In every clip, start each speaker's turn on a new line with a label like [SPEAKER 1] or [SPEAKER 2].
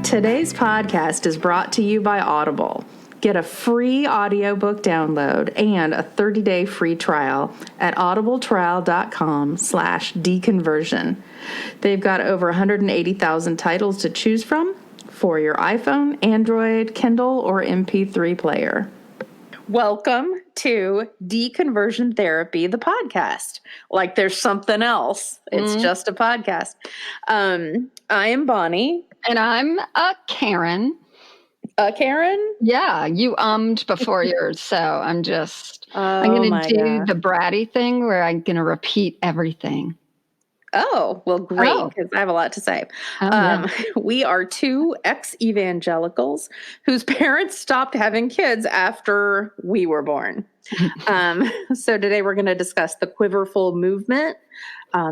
[SPEAKER 1] Today's podcast is brought to you by Audible. Get a free audiobook download and a 30-day free trial at audibletrial.com/deconversion. They've got over 180,000 titles to choose from for your iPhone, Android, Kindle, or MP3 player. Welcome to Deconversion Therapy, the podcast. Like there's something else. It's just a podcast. I am Bonnie.
[SPEAKER 2] And I'm Karen.
[SPEAKER 1] Karen?
[SPEAKER 2] Yeah, you ummed before yours, so I'm going to do the bratty thing where I'm going to repeat everything.
[SPEAKER 1] Oh, well, great, because I have a lot to say. We are two ex-evangelicals whose parents stopped having kids after we were born. So today we're going to discuss the Quiver-full Movement.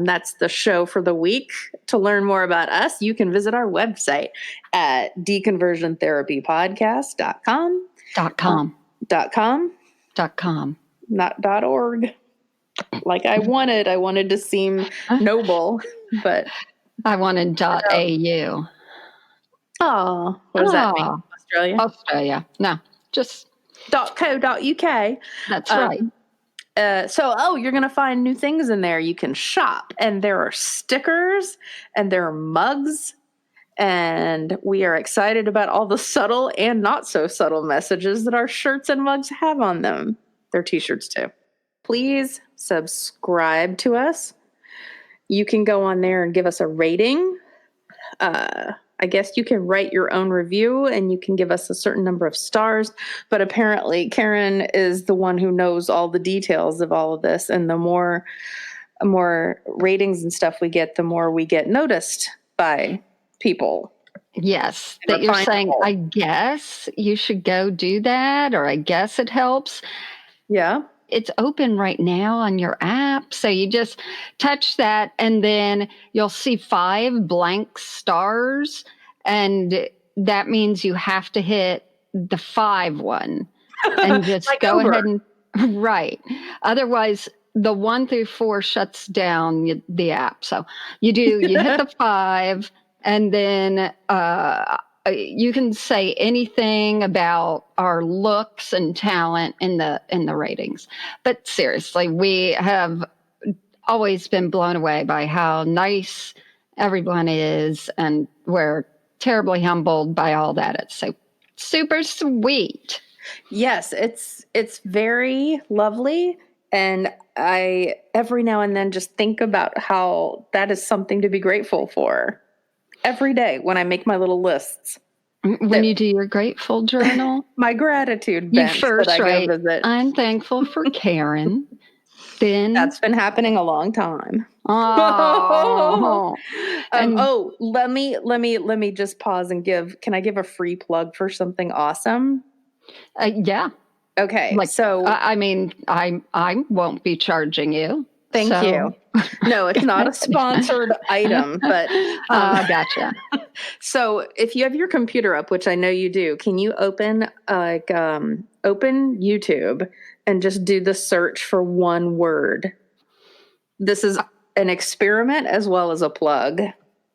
[SPEAKER 1] That's the show for the week. To learn more about us, you can visit our website at deconversiontherapypodcast.com. .com. Not .org. Like I wanted to seem noble, but
[SPEAKER 2] I wanted .au.
[SPEAKER 1] Oh, what does that mean?
[SPEAKER 2] Australia. No, just
[SPEAKER 1] .co.uk.
[SPEAKER 2] That's right.
[SPEAKER 1] So you're going to find new things in there. You can shop, and there are stickers, and there are mugs, and we are excited about all the subtle and not so subtle messages that our shirts and mugs have on them. They're t-shirts too. Please subscribe to us. You can go on there and give us a rating. I guess you can write your own review and you can give us a certain number of stars. But apparently Karen is the one who knows all the details of all of this. And the more ratings and stuff we get, the more we get noticed by people.
[SPEAKER 2] Yes, that you're saying, I guess you should go do that, or I guess it helps.
[SPEAKER 1] Yeah.
[SPEAKER 2] It's open right now on your app. So you just touch that and then you'll see 5 blank stars. And that means you have to hit the 5 one and just like go ahead and right. Otherwise, the 1 through 4 shuts down the app. So you hit the 5 and then, you can say anything about our looks and talent in the ratings. But seriously, we have always been blown away by how nice everyone is, and we're terribly humbled by all that. It's so super sweet.
[SPEAKER 1] Yes, it's very lovely, and I every now and then just think about how that is something to be grateful for. Every day when I make my little lists.
[SPEAKER 2] When you do your grateful journal?
[SPEAKER 1] My gratitude bench.
[SPEAKER 2] You first write, I'm thankful for Karen. Then
[SPEAKER 1] that's been happening a long time.
[SPEAKER 2] Oh.
[SPEAKER 1] Let me just pause and can I give a free plug for something awesome?
[SPEAKER 2] Yeah.
[SPEAKER 1] Okay.
[SPEAKER 2] I won't be charging you.
[SPEAKER 1] Thank you. No, it's not a sponsored item, but
[SPEAKER 2] gotcha.
[SPEAKER 1] So if you have your computer up, which I know you do, can you open YouTube and just do the search for one word? This is an experiment as well as a plug.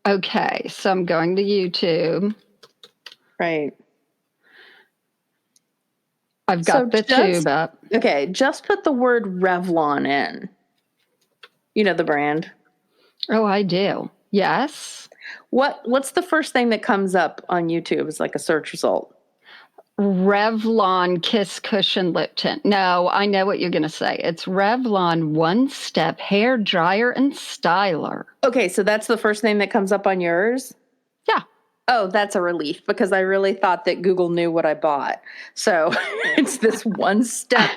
[SPEAKER 2] Okay, so I'm going to YouTube.
[SPEAKER 1] Right.
[SPEAKER 2] I've got the tube up.
[SPEAKER 1] Okay, just put the word Revlon in. You know the brand.
[SPEAKER 2] Oh, I do. Yes.
[SPEAKER 1] What's the first thing that comes up on YouTube as like a search result?
[SPEAKER 2] Revlon Kiss Cushion Lip Tint. No, I know what you're going to say. It's Revlon One Step Hair Dryer and Styler.
[SPEAKER 1] Okay, so that's the first thing that comes up on yours?
[SPEAKER 2] Yeah.
[SPEAKER 1] Oh, that's a relief because I really thought that Google knew what I bought. So it's this one step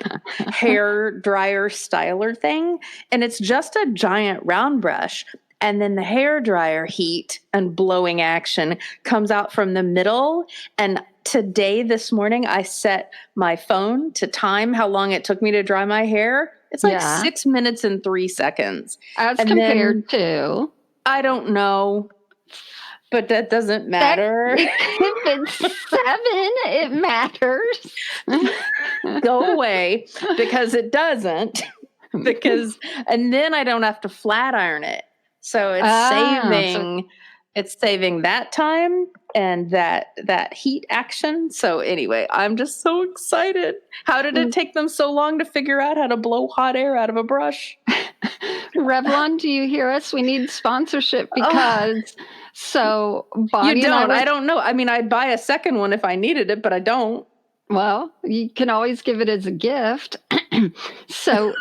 [SPEAKER 1] hair dryer styler thing. And it's just a giant round brush. And then the hair dryer heat and blowing action comes out from the middle. And this morning, I set my phone to time how long it took me to dry my hair. It's like 6 minutes and 3 seconds.
[SPEAKER 2] As compared to?
[SPEAKER 1] I don't know. But that doesn't matter.
[SPEAKER 2] If it's 7, it matters.
[SPEAKER 1] Go away, because it doesn't. And then I don't have to flat iron it. So it's saving It's saving that time and that heat action. So anyway, I'm just so excited. How did it take them so long to figure out how to blow hot air out of a brush?
[SPEAKER 2] Revlon, do you hear us? We need sponsorship because so
[SPEAKER 1] You
[SPEAKER 2] Bonnie and
[SPEAKER 1] don't.
[SPEAKER 2] I
[SPEAKER 1] I don't know. I mean, I'd buy a second one if I needed it, but I don't.
[SPEAKER 2] well, you can always give it as a gift. So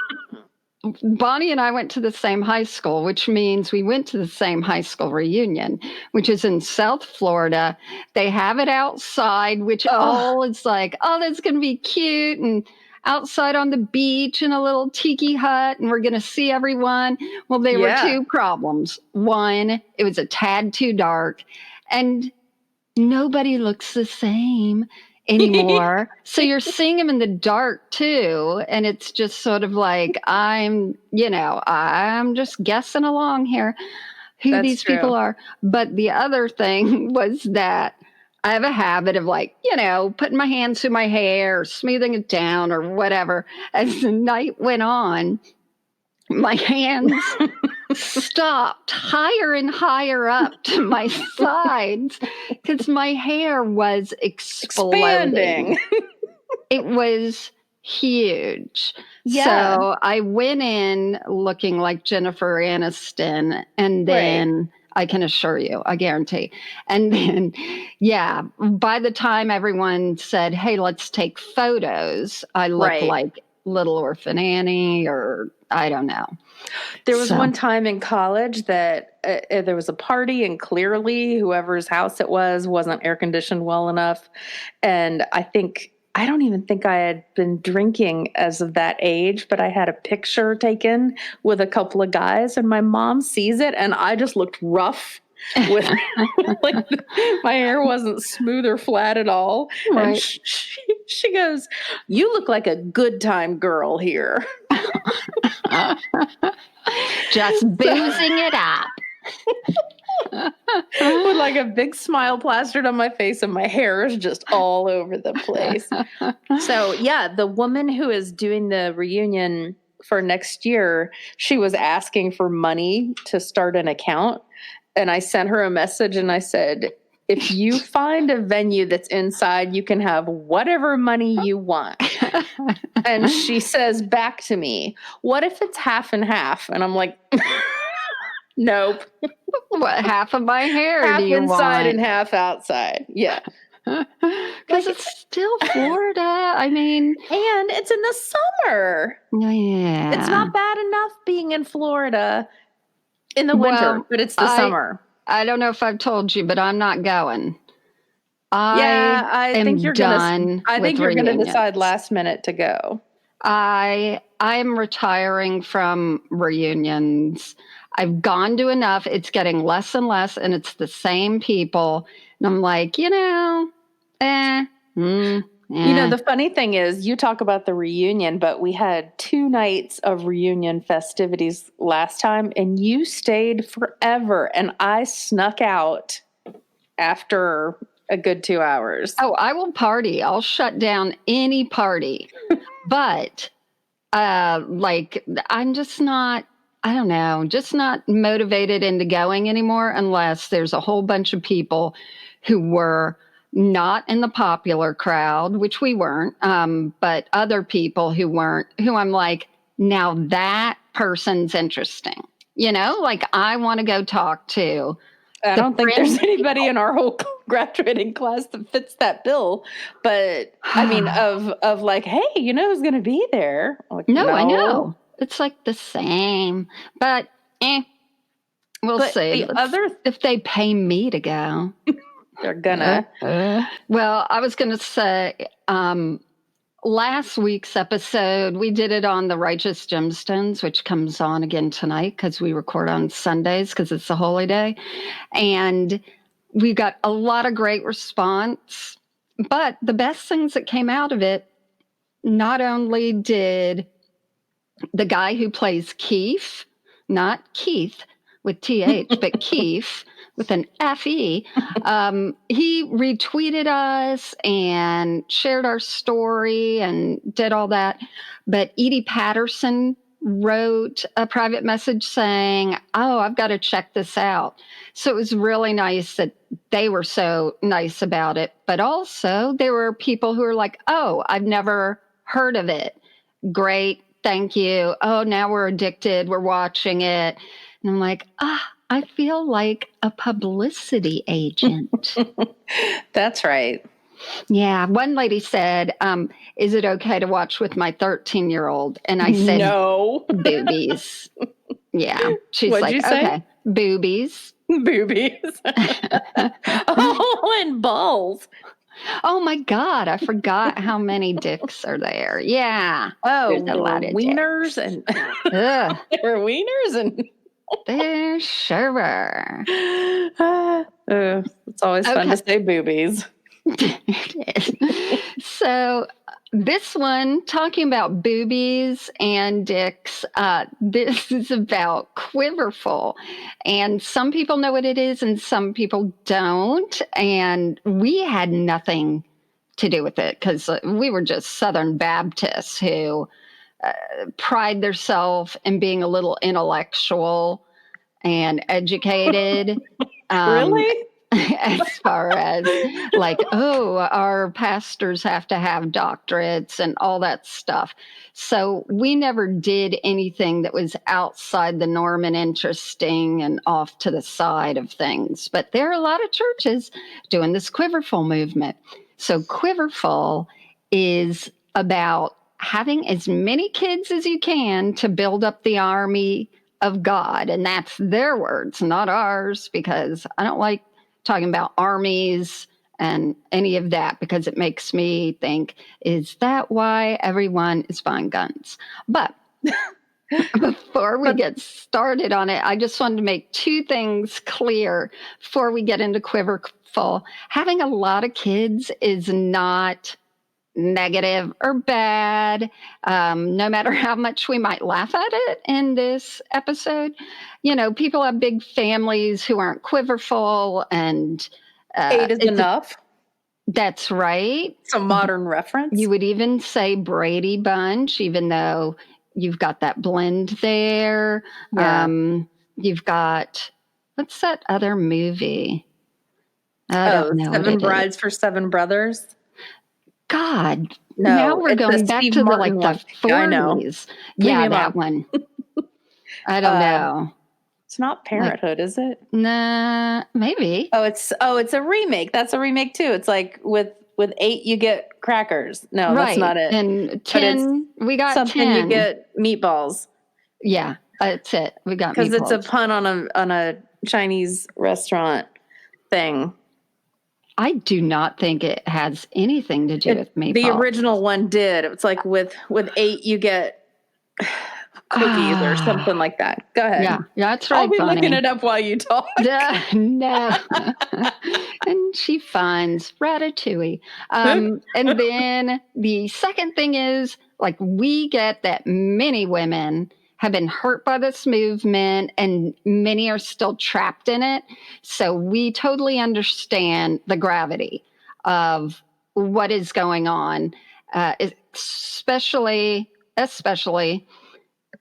[SPEAKER 2] Bonnie and I went to the same high school, which means we went to the same high school reunion, which is in South Florida. They have it outside, which
[SPEAKER 1] Oh,
[SPEAKER 2] all is like, oh, that's going to be cute. And outside on the beach in a little tiki hut, and we're going to see everyone. Well, there were
[SPEAKER 1] yeah.
[SPEAKER 2] two problems. One, it was a tad too dark, and nobody looks the same anymore. So you're seeing them in the dark too. And it's just sort of like, I'm just guessing along here who
[SPEAKER 1] That's
[SPEAKER 2] these people
[SPEAKER 1] true.
[SPEAKER 2] are. But the other thing was that I have a habit of putting my hands through my hair or smoothing it down or whatever. As the night went on, my hands stopped higher and higher up to my sides because my hair was exploding.
[SPEAKER 1] Expanding.
[SPEAKER 2] It was huge.
[SPEAKER 1] Yeah.
[SPEAKER 2] So I went in looking like Jennifer Aniston, and
[SPEAKER 1] Right.
[SPEAKER 2] then I can assure you, I guarantee. And then, yeah, by the time everyone said, hey, let's take photos, I looked
[SPEAKER 1] Right.
[SPEAKER 2] like Little Orphan Annie, or I don't know.
[SPEAKER 1] There was
[SPEAKER 2] So
[SPEAKER 1] one time in college that there was a party, and clearly whoever's house it was wasn't air conditioned well enough. And I don't even think I had been drinking as of that age, but I had a picture taken with a couple of guys, and my mom sees it, and I just looked rough with like my hair wasn't smooth or flat at all. And
[SPEAKER 2] right.
[SPEAKER 1] she goes, "You look like a good time girl here."
[SPEAKER 2] Just
[SPEAKER 1] So,
[SPEAKER 2] boozing it up.
[SPEAKER 1] with like a big smile plastered on my face, and my hair is just all over the place. So, yeah, the woman who is doing the reunion for next year, she was asking for money to start an account. And I sent her a message and I said, if you find a venue that's inside, you can have whatever money you want. And she says back to me, what if it's half and half? And I'm like, nope.
[SPEAKER 2] What half of my hair do
[SPEAKER 1] Half
[SPEAKER 2] you
[SPEAKER 1] inside and
[SPEAKER 2] want?
[SPEAKER 1] half outside. Yeah.
[SPEAKER 2] Because
[SPEAKER 1] Like,
[SPEAKER 2] it's still Florida. I mean,
[SPEAKER 1] and it's in the summer. It's
[SPEAKER 2] yeah.
[SPEAKER 1] not bad enough being in Florida in the winter,
[SPEAKER 2] Well,
[SPEAKER 1] but it's the
[SPEAKER 2] I
[SPEAKER 1] summer.
[SPEAKER 2] I don't know if I've told you, but I'm not going. I
[SPEAKER 1] Yeah, I think
[SPEAKER 2] am done with
[SPEAKER 1] you're gonna
[SPEAKER 2] reunions.
[SPEAKER 1] decide last minute to go.
[SPEAKER 2] I'm retiring from reunions. I've gone to enough. It's getting less and less, and it's the same people. And I'm like, eh,
[SPEAKER 1] The funny thing is, you talk about the reunion, but we had 2 nights of reunion festivities last time, and you stayed forever, and I snuck out after a good 2 hours.
[SPEAKER 2] Oh, I will party. I'll shut down any party. But I'm just not, I don't know, just not motivated into going anymore unless there's a whole bunch of people who were not in the popular crowd, which we weren't, but other people who weren't, who I'm like, now that person's interesting. Like I want to go talk to
[SPEAKER 1] I
[SPEAKER 2] the
[SPEAKER 1] don't think there's
[SPEAKER 2] fringe
[SPEAKER 1] anybody
[SPEAKER 2] people.
[SPEAKER 1] in our whole graduating class that fits that bill. But I mean, of like, hey, who's going to be there? Like,
[SPEAKER 2] No, I
[SPEAKER 1] no.
[SPEAKER 2] know. It's like the same. But we'll
[SPEAKER 1] But
[SPEAKER 2] see.
[SPEAKER 1] the other,
[SPEAKER 2] If they pay me to go.
[SPEAKER 1] they're gonna.
[SPEAKER 2] Well, I was going to say last week's episode, we did it on the Righteous Gemstones, which comes on again tonight because we record on Sundays because it's a holy day. And we got a lot of great response. But the best things that came out of it, not only did the guy who plays Keith, not Keith with TH, but Keith with an FE, he retweeted us and shared our story and did all that. But Edie Patterson wrote a private message saying, "Oh, I've got to check this out." So it was really nice that they were so nice about it. But also, there were people who were like, "Oh, I've never heard of it. Great. Thank you. Oh, now we're addicted. We're watching it." And I'm like, I feel like a publicity agent.
[SPEAKER 1] That's right.
[SPEAKER 2] Yeah. One lady said, "Is it okay to watch with my 13-year-old?" And I said,
[SPEAKER 1] No.
[SPEAKER 2] "Boobies." Yeah. She's
[SPEAKER 1] What'd you
[SPEAKER 2] like,
[SPEAKER 1] say?
[SPEAKER 2] "Okay, boobies."
[SPEAKER 1] Boobies. Oh, and balls.
[SPEAKER 2] Oh my God. I forgot how many dicks are there. Yeah. There's
[SPEAKER 1] Oh,
[SPEAKER 2] a
[SPEAKER 1] there were
[SPEAKER 2] lot of
[SPEAKER 1] wieners
[SPEAKER 2] dicks.
[SPEAKER 1] and
[SPEAKER 2] Ugh.
[SPEAKER 1] there were wieners and
[SPEAKER 2] There sure were.
[SPEAKER 1] it's always fun to
[SPEAKER 2] Okay.
[SPEAKER 1] say boobies.
[SPEAKER 2] It is. So this one, talking about boobies and dicks, this is about Quiverfull. And some people know what it is and some people don't. And we had nothing to do with it because we were just Southern Baptists who pride themselves in being a little intellectual and educated. Um,
[SPEAKER 1] Really?
[SPEAKER 2] as far as like, oh, our pastors have to have doctorates and all that stuff. So we never did anything that was outside the norm and interesting and off to the side of things. But there are a lot of churches doing this Quiverfull movement. So Quiverfull is about having as many kids as you can to build up the army of God. And that's their words, not ours, because I don't like talking about armies and any of that because it makes me think, is that why everyone is buying guns? But before we get started on it, I just wanted to make two things clear before we get into Quiverfull. Having a lot of kids is not negative or bad, no matter how much we might laugh at it in this episode. You know, people have big families who aren't Quiverfull, and
[SPEAKER 1] 8 is
[SPEAKER 2] it's
[SPEAKER 1] enough.
[SPEAKER 2] that's right.
[SPEAKER 1] It's a modern reference.
[SPEAKER 2] You would even say Brady Bunch, even though you've got that blend there.
[SPEAKER 1] Yeah.
[SPEAKER 2] You've got, what's that other movie? I don't know what
[SPEAKER 1] 7
[SPEAKER 2] it is.
[SPEAKER 1] Brides for 7 Brothers.
[SPEAKER 2] God, now
[SPEAKER 1] No,
[SPEAKER 2] we're
[SPEAKER 1] it's a
[SPEAKER 2] going back
[SPEAKER 1] Steve
[SPEAKER 2] to the
[SPEAKER 1] Martin one.
[SPEAKER 2] the
[SPEAKER 1] Yeah, I know.
[SPEAKER 2] 40s.
[SPEAKER 1] Leave me
[SPEAKER 2] Yeah, that
[SPEAKER 1] alone.
[SPEAKER 2] one. I don't know.
[SPEAKER 1] It's not
[SPEAKER 2] Like,
[SPEAKER 1] Parenthood, is it?
[SPEAKER 2] nah, maybe.
[SPEAKER 1] It's a remake. That's a remake too. It's like with 8 you get crackers. No, that's
[SPEAKER 2] Right.
[SPEAKER 1] not it.
[SPEAKER 2] And
[SPEAKER 1] But it's
[SPEAKER 2] 10, we got
[SPEAKER 1] something
[SPEAKER 2] 10.
[SPEAKER 1] you get meatballs
[SPEAKER 2] Yeah, that's it. We got
[SPEAKER 1] because it's a
[SPEAKER 2] meatballs.
[SPEAKER 1] pun on a Chinese restaurant thing.
[SPEAKER 2] I do not think it has anything to do with meatballs.
[SPEAKER 1] The original one did. It's like with 8 you get cookies or something like that. Go ahead.
[SPEAKER 2] Yeah, that's right.
[SPEAKER 1] I'll be
[SPEAKER 2] Bonnie.
[SPEAKER 1] looking it up while you talk.
[SPEAKER 2] No. And she finds Ratatouille. And then the second thing is, like, we get that many women have been hurt by this movement and many are still trapped in it. So we totally understand the gravity of what is going on, especially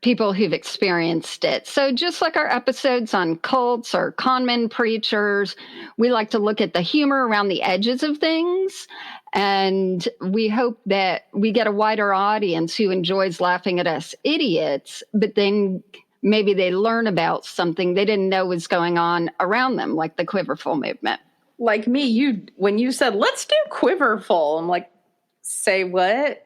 [SPEAKER 2] people who've experienced it. So, just like our episodes on cults or conmen preachers, we like to look at the humor around the edges of things. And we hope that we get a wider audience who enjoys laughing at us idiots, but then maybe they learn about something they didn't know was going on around them, like the Quiverfull movement.
[SPEAKER 1] Like me, when you said, let's do Quiverfull, I'm like, say what?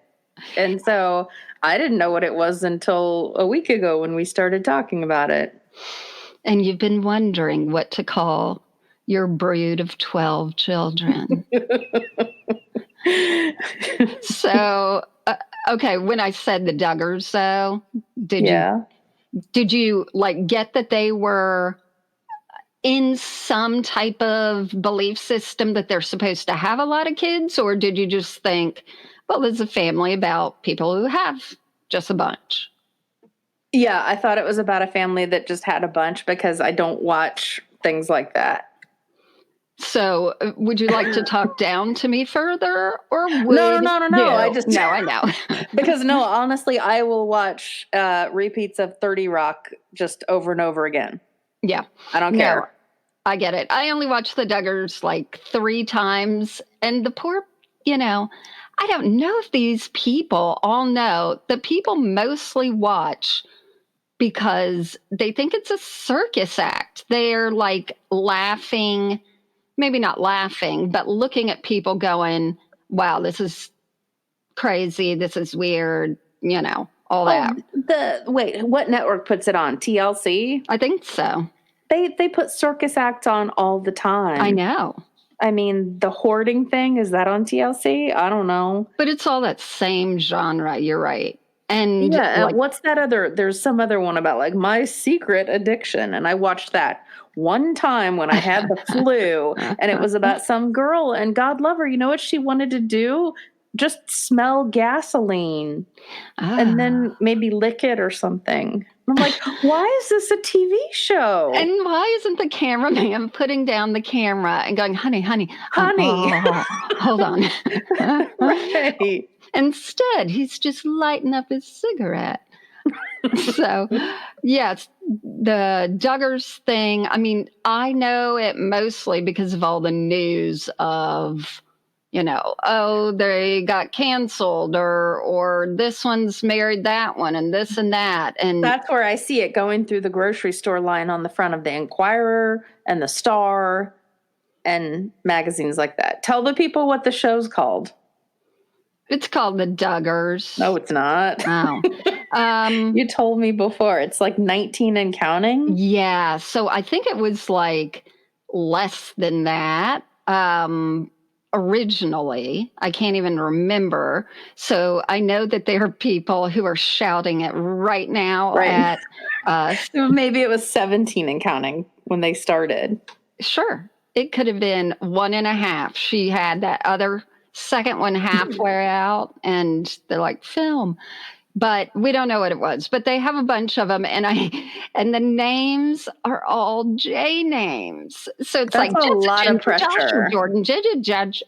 [SPEAKER 1] And so I didn't know what it was until a week ago when we started talking about it.
[SPEAKER 2] And you've been wondering what to call your brood of 12 children. So, okay, when I said the Duggars, though, did you like get that they were in some type of belief system that they're supposed to have a lot of kids, or did you just think, well, there's a family about people who have just a bunch?
[SPEAKER 1] Yeah, I thought it was about a family that just had a bunch because I don't watch things like that.
[SPEAKER 2] So, would you like to talk down to me further, or
[SPEAKER 1] No, no,
[SPEAKER 2] would
[SPEAKER 1] no, no, no. I
[SPEAKER 2] you?
[SPEAKER 1] just
[SPEAKER 2] No, I know.
[SPEAKER 1] because no, honestly, I will watch repeats of 30 Rock just over and over again.
[SPEAKER 2] Yeah.
[SPEAKER 1] I don't
[SPEAKER 2] No,
[SPEAKER 1] care.
[SPEAKER 2] I get it. I only watched the Duggars like 3 times, and the poor, you know, I don't know if these people all know that people mostly watch because they think it's a circus act. They're like laughing, maybe not laughing, but looking at people going, wow, this is crazy. This is weird, all
[SPEAKER 1] Oh,
[SPEAKER 2] that.
[SPEAKER 1] wait, what network puts it on? TLC?
[SPEAKER 2] I think so.
[SPEAKER 1] They put circus acts on all the
[SPEAKER 2] I
[SPEAKER 1] time.
[SPEAKER 2] know.
[SPEAKER 1] I mean, the hoarding thing, is that on TLC? I don't know.
[SPEAKER 2] But it's all that same genre. You're right. And
[SPEAKER 1] Yeah,
[SPEAKER 2] like,
[SPEAKER 1] what's that other there's some other one about like my secret addiction, and I watched that one time when I had the flu, and it was about some girl, and God love her, you know what she wanted to do? Just smell gasoline and then
[SPEAKER 2] ah.
[SPEAKER 1] maybe lick it or something. I'm like, "Why is this a TV show?"
[SPEAKER 2] And why isn't the cameraman putting down the camera and going, honey, honey,
[SPEAKER 1] Honey.
[SPEAKER 2] hold on.
[SPEAKER 1] Right.
[SPEAKER 2] Instead, he's just lighting up his cigarette. So, yes, the Duggars thing, I mean, I know it mostly because of all the news of, oh, they got canceled or this one's married that one and this and that. And
[SPEAKER 1] That's where I see it going through the grocery store line on the front of the Enquirer and the Star and magazines like that. Tell the people what the show's called.
[SPEAKER 2] it's called the Duggars.
[SPEAKER 1] No, it's not.
[SPEAKER 2] Oh.
[SPEAKER 1] You told me before. It's like 19 and counting.
[SPEAKER 2] Yeah. So I think it was like less than that. Originally, I can't even remember. So I know that there are people who are shouting it right now
[SPEAKER 1] Right.
[SPEAKER 2] at us.
[SPEAKER 1] Maybe it was 17 and counting when they started.
[SPEAKER 2] Sure, it could have been 1.5. She had that other second one halfway out, and they're like, film. But we don't know what it was. But they have a bunch of them, and the names are all J names. So it's
[SPEAKER 1] That's
[SPEAKER 2] like
[SPEAKER 1] a lot of
[SPEAKER 2] Ginger, Joshua,
[SPEAKER 1] pressure.
[SPEAKER 2] Jordan, Judge.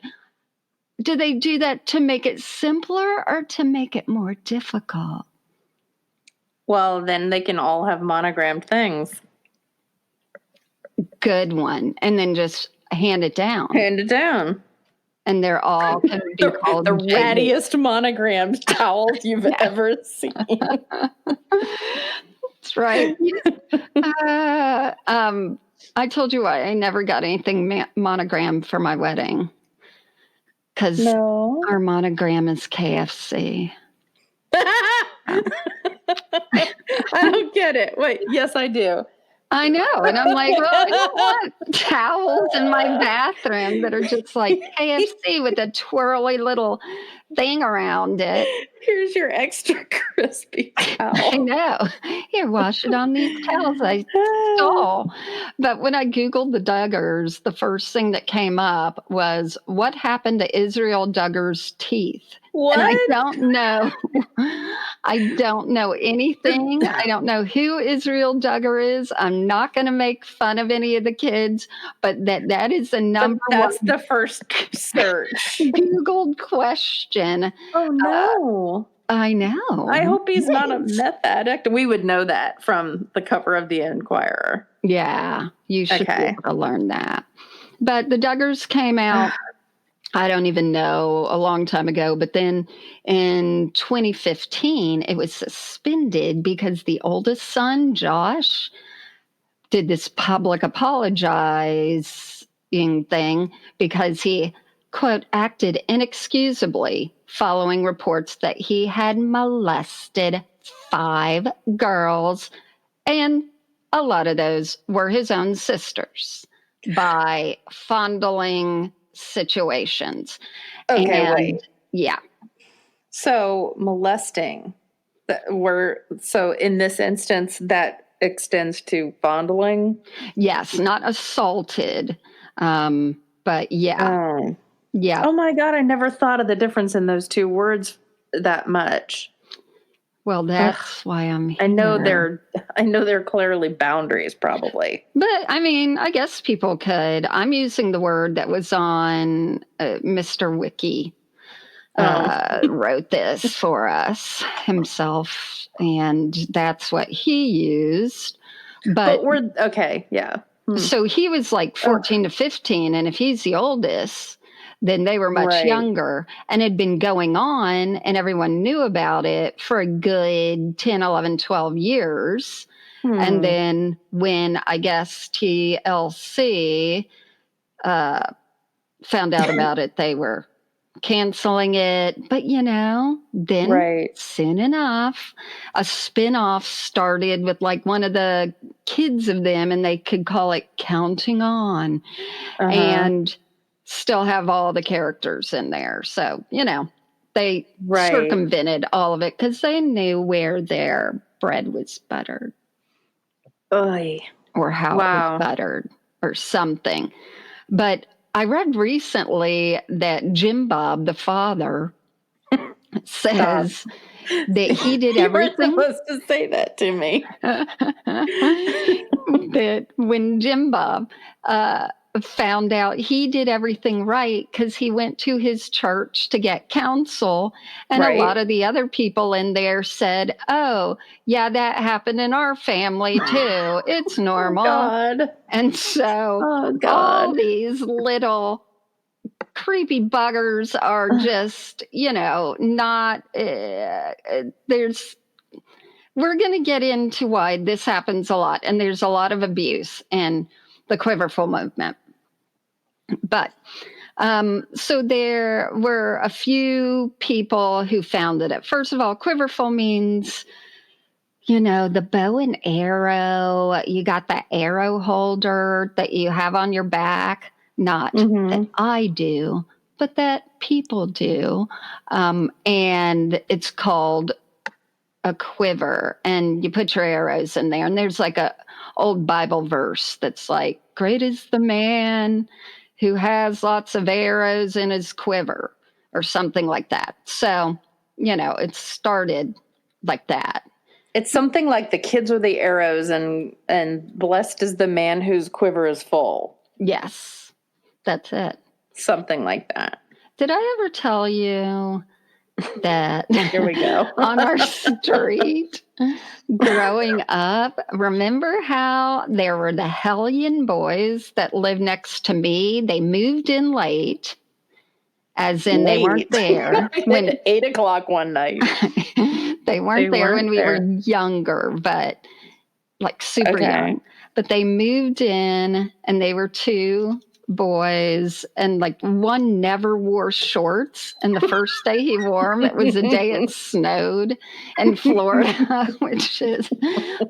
[SPEAKER 2] Do they do that to make it simpler or to make it more difficult?
[SPEAKER 1] Well, then they can all have monogrammed things.
[SPEAKER 2] Good one. And then just hand it down.
[SPEAKER 1] Hand it down.
[SPEAKER 2] And they're all can be called
[SPEAKER 1] the
[SPEAKER 2] JB.
[SPEAKER 1] rattiest monogrammed towels you've ever seen.
[SPEAKER 2] That's right. I told you I never got anything monogrammed for my wedding because our monogram is KFC.
[SPEAKER 1] I don't get it. Wait, yes, I do.
[SPEAKER 2] I know. And I'm like, well, I don't want towels in my bathroom that are just like KFC with a twirly little thing around it.
[SPEAKER 1] Here's your extra crispy towel.
[SPEAKER 2] I know. Here, wash it on these towels I stole. But when I Googled the Duggars, the first thing that came up was what happened to Israel Duggars' teeth?
[SPEAKER 1] What?
[SPEAKER 2] And I don't know. I don't know anything. I don't know who Israel Duggar is. I'm not going to make fun of any of the kids, but that is the number
[SPEAKER 1] That's
[SPEAKER 2] one
[SPEAKER 1] the first search.
[SPEAKER 2] Googled question.
[SPEAKER 1] Oh no.
[SPEAKER 2] I know.
[SPEAKER 1] I hope he's not a meth addict. We would know that from the cover of the Enquirer.
[SPEAKER 2] Yeah, you should be able to learn that. But the Duggars came out, I don't even know, a long time ago. But then in 2015, it was suspended because the oldest son, Josh, did this public apologizing thing because he, quote, acted inexcusably following reports that he had molested 5 girls, and a lot of those were his own sisters, by fondling situations.
[SPEAKER 1] Okay, wait.
[SPEAKER 2] Yeah.
[SPEAKER 1] So molesting, so in this instance that extends to fondling?
[SPEAKER 2] Yes, not assaulted, but yeah.
[SPEAKER 1] Oh.
[SPEAKER 2] Yeah.
[SPEAKER 1] Oh my God, I never thought of the difference in those two words that much.
[SPEAKER 2] Well,
[SPEAKER 1] Ugh,
[SPEAKER 2] that's why I'm
[SPEAKER 1] I know
[SPEAKER 2] here.
[SPEAKER 1] they're clearly boundaries, probably.
[SPEAKER 2] But I mean, I guess people could. I'm using the word that was on Mr. Wiki.
[SPEAKER 1] Oh,
[SPEAKER 2] Wrote this for us himself, and that's what he used. But
[SPEAKER 1] but we're okay. Yeah. Hmm.
[SPEAKER 2] so he was like
[SPEAKER 1] Ugh,
[SPEAKER 2] 14 to 15, and if he's the oldest, then they were much
[SPEAKER 1] right.
[SPEAKER 2] younger and had been going on, and everyone knew about it for a good 10, 11, 12 years. And
[SPEAKER 1] Hmm.
[SPEAKER 2] then when I guess TLC uh, found out about it, they were canceling it. But then
[SPEAKER 1] Right.
[SPEAKER 2] soon enough, a spin-off started with like one of the kids of them, and they could call it Counting On,
[SPEAKER 1] Uh huh.
[SPEAKER 2] and still have all the characters in there. So, they
[SPEAKER 1] Right.
[SPEAKER 2] circumvented all of it because they knew where their bread was buttered
[SPEAKER 1] Oy.
[SPEAKER 2] or how it was
[SPEAKER 1] Wow.
[SPEAKER 2] buttered or something. But I read recently that Jim Bob, the father,
[SPEAKER 1] Stop.
[SPEAKER 2] says that he did
[SPEAKER 1] You weren't
[SPEAKER 2] everything.
[SPEAKER 1] supposed to say that to me.
[SPEAKER 2] That when Jim Bob found out, he did everything right because he went to his church to get counsel. And a lot
[SPEAKER 1] Right.
[SPEAKER 2] of the other people in there said, "Oh, yeah, that happened in our family too. It's
[SPEAKER 1] Oh
[SPEAKER 2] normal."
[SPEAKER 1] God.
[SPEAKER 2] And so
[SPEAKER 1] Oh God.
[SPEAKER 2] all these little creepy buggers are just, not, there's, we're going to get into why this happens a lot. And there's a lot of abuse in the Quiverfull movement. But so there were a few people who founded it. First of all, Quiverfull means, the bow and arrow. You got the arrow holder that you have on your back. Not that
[SPEAKER 1] Mm-hmm.
[SPEAKER 2] I do, but that people do. And it's called a quiver, and you put your arrows in there. And there's like a old Bible verse that's like, "Great is the man who has lots of arrows in his quiver," or something like that. So, it started like that.
[SPEAKER 1] It's something like the kids are the arrows, and blessed is the man whose quiver is full.
[SPEAKER 2] Yes, that's it.
[SPEAKER 1] Something like that.
[SPEAKER 2] Did I ever tell you that
[SPEAKER 1] Here we go.
[SPEAKER 2] on our street growing up, remember how there were the Hellion boys that lived next to me? They moved in late, as in they weren't
[SPEAKER 1] Late.
[SPEAKER 2] there when
[SPEAKER 1] At 8 o'clock one night.
[SPEAKER 2] they weren't
[SPEAKER 1] They
[SPEAKER 2] there
[SPEAKER 1] weren't
[SPEAKER 2] when we were
[SPEAKER 1] there.
[SPEAKER 2] younger, but like super
[SPEAKER 1] Okay.
[SPEAKER 2] young. But they moved in, and they were two boys, and like one never wore shorts. And the first day he wore them, it was the day it snowed in Florida, which is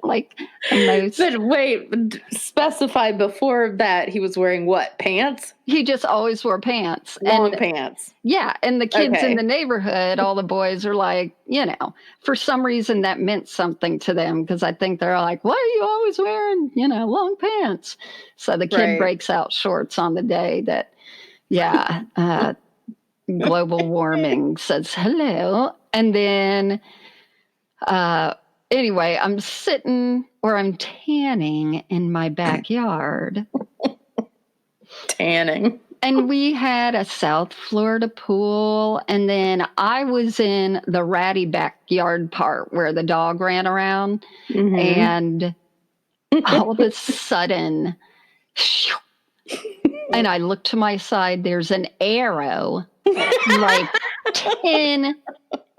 [SPEAKER 2] like the most.
[SPEAKER 1] But wait, specify before that he was wearing what? Pants?
[SPEAKER 2] He just always wore pants.
[SPEAKER 1] Long
[SPEAKER 2] And
[SPEAKER 1] pants.
[SPEAKER 2] yeah, and the kids in the
[SPEAKER 1] Okay.
[SPEAKER 2] neighborhood, all the boys are like, for some reason that meant something to them because I think they're like, "Why are you always wearing, long pants?" So the kid
[SPEAKER 1] Right.
[SPEAKER 2] breaks out shorts on the day that, yeah, global warming says hello. And then, uh, anyway, I'm sitting or I'm tanning in my backyard.
[SPEAKER 1] Tanning.
[SPEAKER 2] And we had a South Florida pool. And then I was in the ratty backyard part where the dog ran around.
[SPEAKER 1] Mm-hmm.
[SPEAKER 2] And all of a sudden, and I look to my side, there's an arrow like 10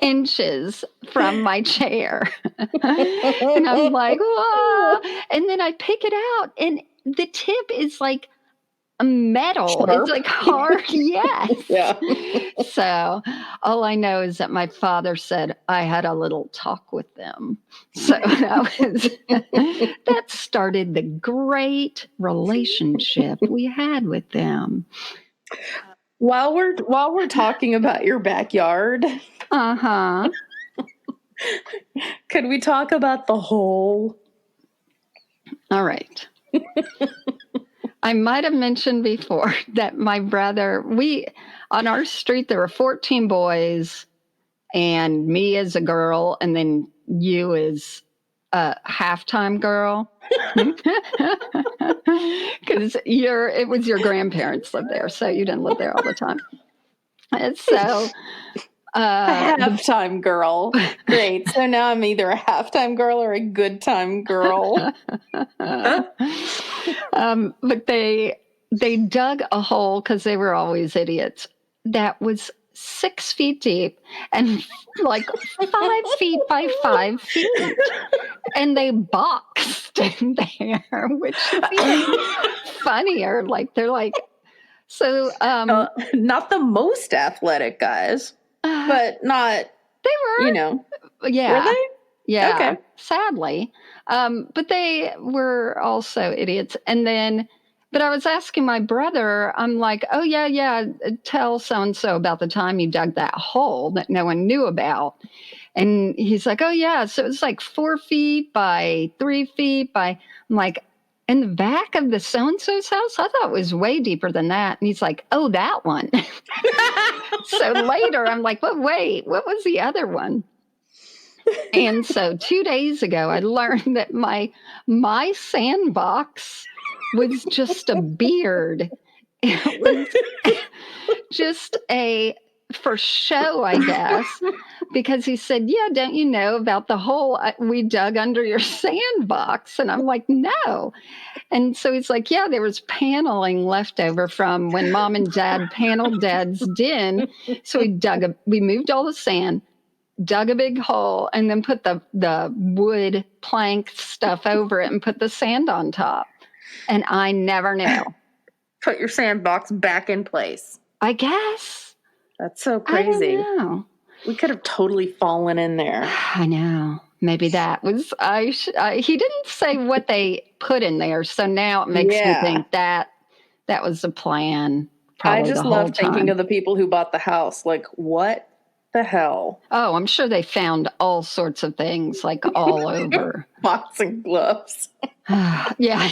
[SPEAKER 2] inches from my chair. And I'm like, "Whoa." And then I pick it out, and the tip is like metal. It's
[SPEAKER 1] Sharp.
[SPEAKER 2] like hard. Yes.
[SPEAKER 1] Yeah.
[SPEAKER 2] So all I know is that my father said I had a little talk with them. So that started the great relationship we had with them.
[SPEAKER 1] While we're talking about your backyard,
[SPEAKER 2] Uh-huh.
[SPEAKER 1] could we talk about the hole?
[SPEAKER 2] All right. I might have mentioned before that my brother, on our street, there were 14 boys and me as a girl, and then you as a halftime girl. Because it was your grandparents lived there, so you didn't live there all the time. And so
[SPEAKER 1] A halftime girl. Great. So now I'm either a halftime girl or a good time girl.
[SPEAKER 2] But they dug a hole, because they were always idiots, that was 6 feet deep and like 5 feet by 5 feet. And they boxed in there, which is even funnier. Like, they're like, so
[SPEAKER 1] not the most athletic guys, but not,
[SPEAKER 2] they were,
[SPEAKER 1] you know.
[SPEAKER 2] yeah.
[SPEAKER 1] Were they?
[SPEAKER 2] Yeah,
[SPEAKER 1] Okay.
[SPEAKER 2] sadly. But they were also idiots. And then, but I was asking my brother, I'm like, oh, yeah, tell so-and-so about the time you dug that hole that no one knew about. And he's like, oh, yeah. So it was like 4 feet by 3 feet by, I'm like, in the back of the so-and-so's house? I thought it was way deeper than that. And he's like, oh, that one. So later I'm like, well, wait, what was the other one? And so 2 days ago, I learned that my sandbox was just a beard. It was just for show, I guess, because he said, yeah, don't you know about the hole we dug under your sandbox? And I'm like, no. And so he's like, yeah, there was paneling left over from when Mom and Dad paneled Dad's den. So we moved all the sand, dug a big hole, and then put the wood plank stuff over it and put the sand on top. And I never knew.
[SPEAKER 1] Put your sandbox back in place.
[SPEAKER 2] I guess.
[SPEAKER 1] That's so crazy.
[SPEAKER 2] I don't know.
[SPEAKER 1] We could have totally fallen in there.
[SPEAKER 2] I know. Maybe that was, he didn't say what they put in there. So now it makes me think that was the plan.
[SPEAKER 1] I just love thinking of the people who bought the house. Like, what the hell?
[SPEAKER 2] Oh, I'm sure they found all sorts of things, like all over.
[SPEAKER 1] Boxing gloves.
[SPEAKER 2] Yeah.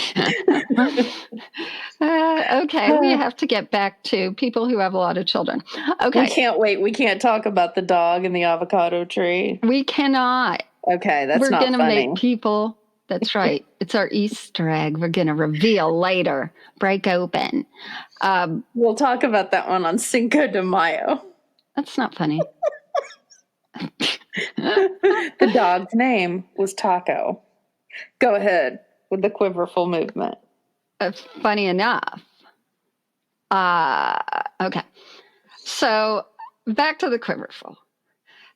[SPEAKER 2] Okay, we have to get back to people who have a lot of children. Okay.
[SPEAKER 1] We can't wait. We can't talk about the dog and the avocado tree.
[SPEAKER 2] We cannot.
[SPEAKER 1] Okay, that's not funny.
[SPEAKER 2] We're going to make people... That's right. It's our Easter egg. We're going to reveal later. Break open.
[SPEAKER 1] We'll talk about that one on Cinco de Mayo.
[SPEAKER 2] That's not funny.
[SPEAKER 1] The dog's name was Taco. Go ahead with the Quiver-full movement.
[SPEAKER 2] Funny enough. Okay. So back to the Quiver-full.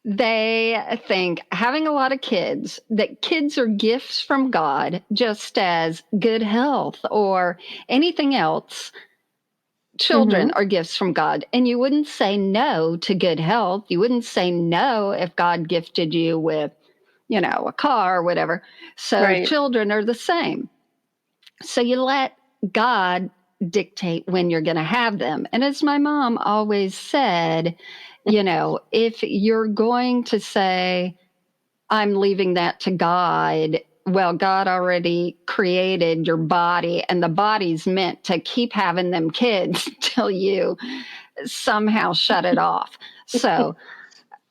[SPEAKER 2] They think having a lot of kids, that kids are gifts from God, just as good health or anything else. Children are gifts from God. And you wouldn't say no to good health. You wouldn't say no if God gifted you with, a car or whatever. So children are the same. So you let God dictate when you're going to have them. And as my mom always said, if you're going to say, I'm leaving that to God, well, God already created your body, and the body's meant to keep having them kids till you somehow shut it off. So,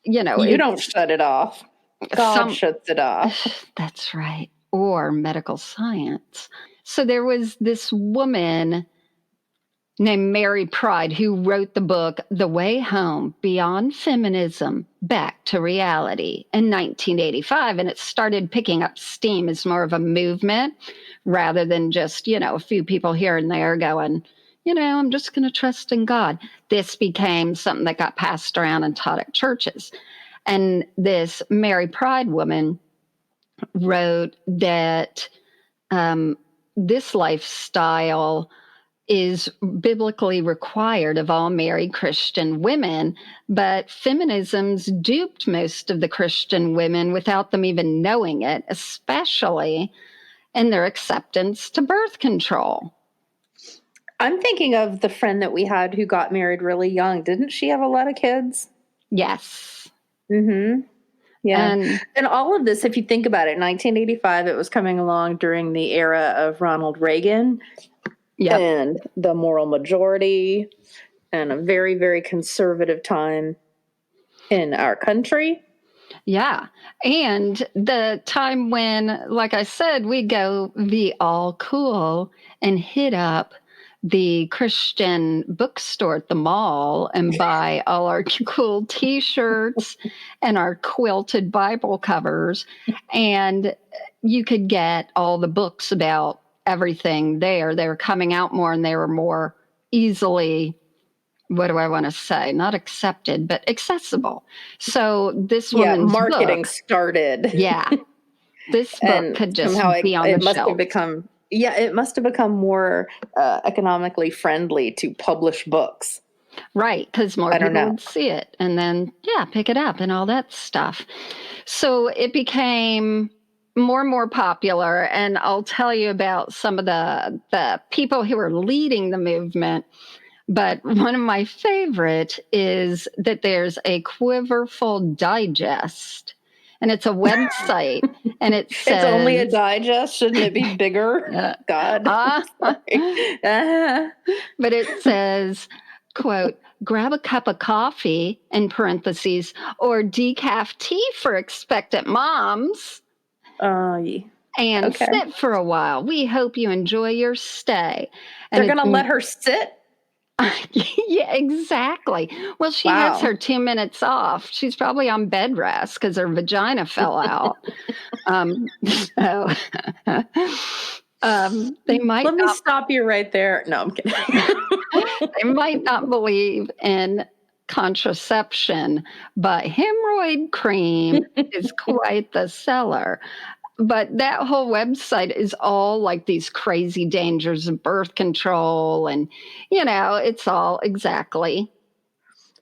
[SPEAKER 2] you
[SPEAKER 1] don't shut it off. God shuts it off.
[SPEAKER 2] That's right. Or medical science. So there was this woman named Mary Pride who wrote the book, The Way Home, Beyond Feminism, Back to Reality in 1985. And it started picking up steam as more of a movement rather than just, a few people here and there going, I'm just going to trust in God. This became something that got passed around and taught at churches. And this Mary Pride woman wrote that this lifestyle is biblically required of all married Christian women, but feminism's duped most of the Christian women without them even knowing it, especially in their acceptance to birth control.
[SPEAKER 1] I'm thinking of the friend that we had who got married really young. Didn't she have a lot of kids?
[SPEAKER 2] Yes.
[SPEAKER 1] Mm-hmm. Yeah. And all of this, if you think about it, 1985, it was coming along during the era of Ronald Reagan. Yep. And the moral majority, and a very, very conservative time. in our country.
[SPEAKER 2] Yeah. And the time when, like I said, we go be all cool and hit up the Christian bookstore at the mall and buy all our cool t-shirts and our quilted Bible covers. And you could get all the books about everything there. They were coming out more and they were more easily, what do I want to say? Not accepted, but accessible. So this
[SPEAKER 1] Yeah,
[SPEAKER 2] woman's
[SPEAKER 1] marketing
[SPEAKER 2] book,
[SPEAKER 1] started.
[SPEAKER 2] yeah, this book
[SPEAKER 1] And
[SPEAKER 2] could just
[SPEAKER 1] somehow
[SPEAKER 2] be on the
[SPEAKER 1] it must have
[SPEAKER 2] shelf.
[SPEAKER 1] become, yeah, it must have become more economically friendly to publish books.
[SPEAKER 2] Right, because more
[SPEAKER 1] I don't
[SPEAKER 2] people
[SPEAKER 1] know.
[SPEAKER 2] would see it and then, yeah, pick it up and all that stuff. So it became more and more popular. And I'll tell you about some of the people who are leading the movement. But one of my favorite is that there's a Quiver-full digest, and it's a website, and it
[SPEAKER 1] It's only a
[SPEAKER 2] says,
[SPEAKER 1] digest. Shouldn't it be bigger?
[SPEAKER 2] uh,
[SPEAKER 1] God.
[SPEAKER 2] uh,
[SPEAKER 1] Sorry.
[SPEAKER 2] but it says, quote, grab a cup of coffee, in parentheses, or decaf tea for expectant moms,
[SPEAKER 1] Yeah.
[SPEAKER 2] and
[SPEAKER 1] Okay.
[SPEAKER 2] sit for a while. We hope you enjoy your stay. And
[SPEAKER 1] They're
[SPEAKER 2] it's
[SPEAKER 1] gonna let her sit?
[SPEAKER 2] yeah, exactly. Well, she has
[SPEAKER 1] Wow.
[SPEAKER 2] her 2 minutes off. She's probably on bed rest because her vagina fell out. So they might
[SPEAKER 1] Let me
[SPEAKER 2] not.
[SPEAKER 1] stop you right there. No, I'm kidding.
[SPEAKER 2] They might not believe in contraception, but hemorrhoid cream is quite the seller. But that whole website is all like these crazy dangers of birth control, and it's all exactly.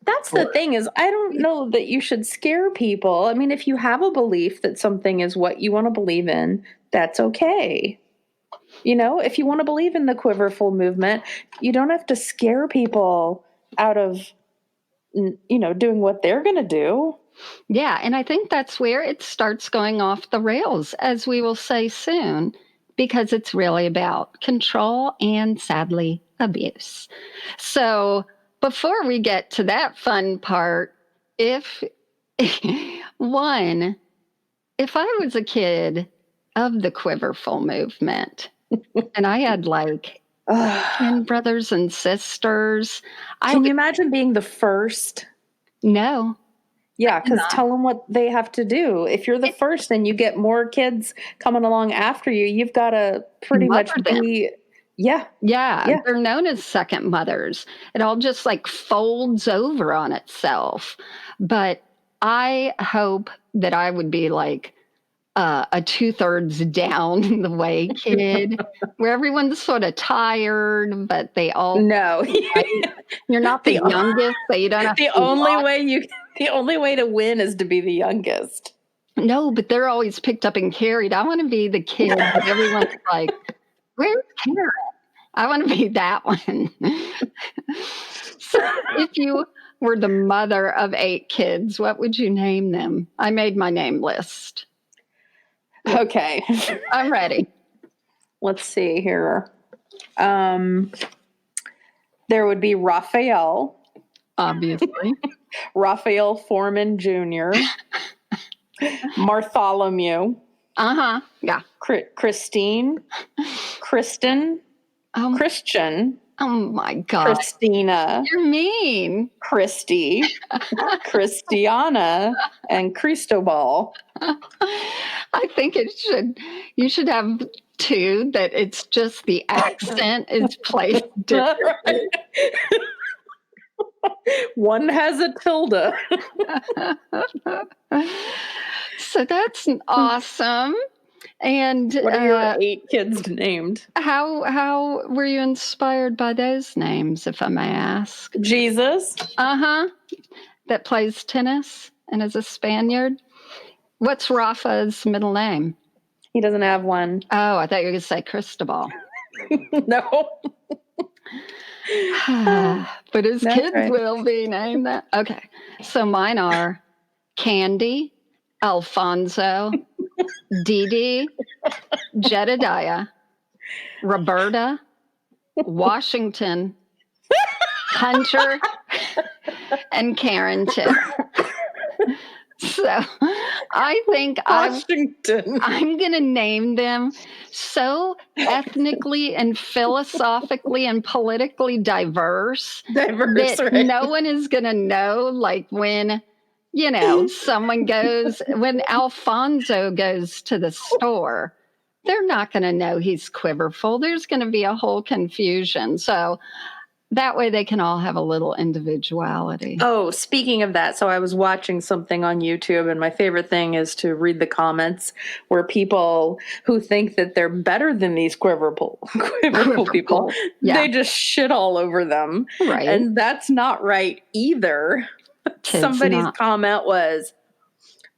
[SPEAKER 1] That's the thing is I don't know that you should scare people. I mean, if you have a belief that something is what you want to believe in, that's okay. If you want to believe in the Quiverfull movement, you don't have to scare people out of doing what they're going to do.
[SPEAKER 2] Yeah, and I think that's where it starts going off the rails, as we will say soon, because it's really about control and sadly abuse. So, before we get to that fun part, if one, if I was a kid of the Quiverfull movement and I had like 10 brothers and sisters, I
[SPEAKER 1] Can
[SPEAKER 2] would
[SPEAKER 1] you imagine being the first?
[SPEAKER 2] no, I
[SPEAKER 1] Yeah, because
[SPEAKER 2] cannot.
[SPEAKER 1] tell them what they have to do. If you're the first and you get more kids coming along after you, you've got to pretty much
[SPEAKER 2] Mother them.
[SPEAKER 1] be, yeah,
[SPEAKER 2] Yeah,
[SPEAKER 1] yeah.
[SPEAKER 2] they're known as second mothers. It all just like folds over on itself. But I hope that I would be like a two-thirds down the way kid, where everyone's sort of tired, but they all
[SPEAKER 1] No.
[SPEAKER 2] right. You're not the
[SPEAKER 1] the
[SPEAKER 2] youngest, so you don't have
[SPEAKER 1] the
[SPEAKER 2] to
[SPEAKER 1] only
[SPEAKER 2] watch.
[SPEAKER 1] way you the only way to win is to be the youngest.
[SPEAKER 2] No, but they're always picked up and carried. I want to be the kid that everyone's like, "Where's Karen?" I want to be that one. So, if you were the mother of 8 kids, what would you name them? I made my name list.
[SPEAKER 1] Okay.
[SPEAKER 2] I'm ready.
[SPEAKER 1] Let's see here. Um, there would be
[SPEAKER 2] Obviously.
[SPEAKER 1] Raphael Foreman Jr., Bartholomew,
[SPEAKER 2] Uh huh. Yeah.
[SPEAKER 1] Christine, Kristen,
[SPEAKER 2] Um.
[SPEAKER 1] Christian,
[SPEAKER 2] Oh my God.
[SPEAKER 1] Christina,
[SPEAKER 2] You're mean.
[SPEAKER 1] Christy, Christiana, and Cristobal.
[SPEAKER 2] I think you should have two that it's just the accent is placed differently.
[SPEAKER 1] One has a tilde.
[SPEAKER 2] So that's awesome. And
[SPEAKER 1] What are your 8 kids named?
[SPEAKER 2] how were you inspired by those names, if I may ask?
[SPEAKER 1] Jesus.
[SPEAKER 2] Uh-huh. That plays tennis and is a Spaniard. What's Rafa's middle name?
[SPEAKER 1] He doesn't have one.
[SPEAKER 2] Oh, I thought you were going to say Cristobal.
[SPEAKER 1] No.
[SPEAKER 2] But his
[SPEAKER 1] That's
[SPEAKER 2] kids
[SPEAKER 1] right.
[SPEAKER 2] will be named that. Okay. So mine are Candy, Alfonso, Dee Dee, Jedediah, Roberta, Washington, Hunter, and Carrington. So I think
[SPEAKER 1] Washington.
[SPEAKER 2] I'm going to name them so ethnically and philosophically and politically diverse
[SPEAKER 1] Diverse,
[SPEAKER 2] that
[SPEAKER 1] right?
[SPEAKER 2] no one is going to know, like when, when Alfonso goes to the store, they're not going to know he's Quiverfull. There's going to be a whole confusion. So that way they can all have a little individuality.
[SPEAKER 1] Oh, speaking of that, so I was watching something on YouTube, and my favorite thing is to read the comments where people who think that they're better than these Quiverfull people,
[SPEAKER 2] Quiverfull. Yeah.
[SPEAKER 1] they just shit all over them.
[SPEAKER 2] Right.
[SPEAKER 1] And that's not right either. Somebody's comment was,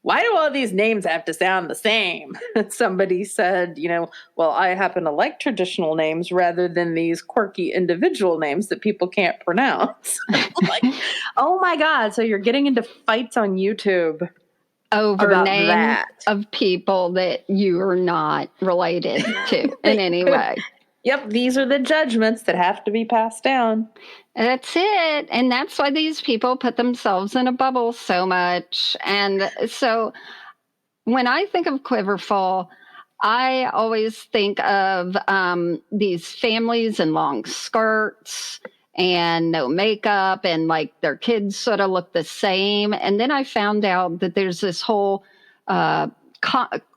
[SPEAKER 1] why do all these names have to sound the same? Somebody said, well, I happen to like traditional names rather than these quirky individual names that people can't pronounce. Like, oh my God. So you're getting into fights on YouTube
[SPEAKER 2] over
[SPEAKER 1] about
[SPEAKER 2] names
[SPEAKER 1] that.
[SPEAKER 2] of people that you are not related to in any way.
[SPEAKER 1] Yep, these are the judgments that have to be passed down.
[SPEAKER 2] That's it. And that's why these people put themselves in a bubble so much. And so when I think of Quiverfull, I always think of these families in long skirts and no makeup, and like their kids sort of look the same. And then I found out that there's this whole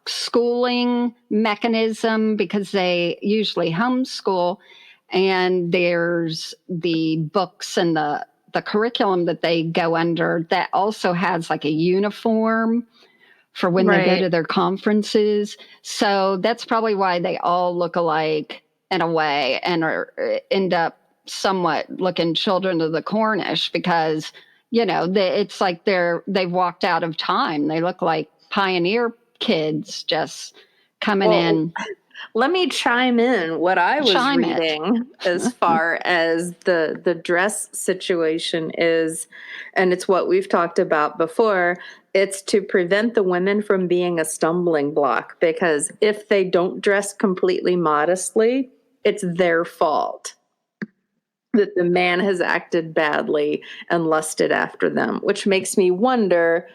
[SPEAKER 2] schooling mechanism because they usually homeschool, and there's the books and the curriculum that they go under that also has like a uniform for when they go to their conferences. So that's probably why they all look alike in a way and end up somewhat looking children of the Cornish because, it's like they've walked out of time. They look like pioneer kids just coming in.
[SPEAKER 1] Let me chime in what I was reading as far as the dress situation is, and it's what we've talked about before. It's to prevent the women from being a stumbling block, because if they don't dress completely modestly, it's their fault that the man has acted badly and lusted after them, which makes me wonder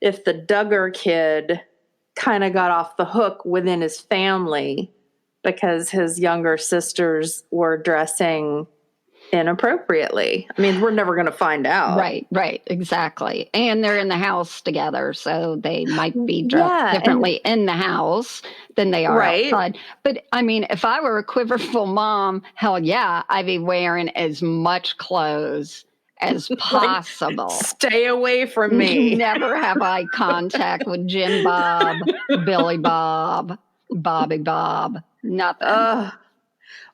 [SPEAKER 1] if the Duggar kid kind of got off the hook within his family because his younger sisters were dressing inappropriately. I mean, we're never going to find out.
[SPEAKER 2] Right, exactly. And they're in the house together, so they might be dressed differently in the house than they are outside. But I mean, if I were a Quiverfull mom, hell yeah, I'd be wearing as much clothes as possible.
[SPEAKER 1] Like, stay away from me.
[SPEAKER 2] Never have eye contact with Jim Bob, Billy Bob, Bobby Bob, nothing.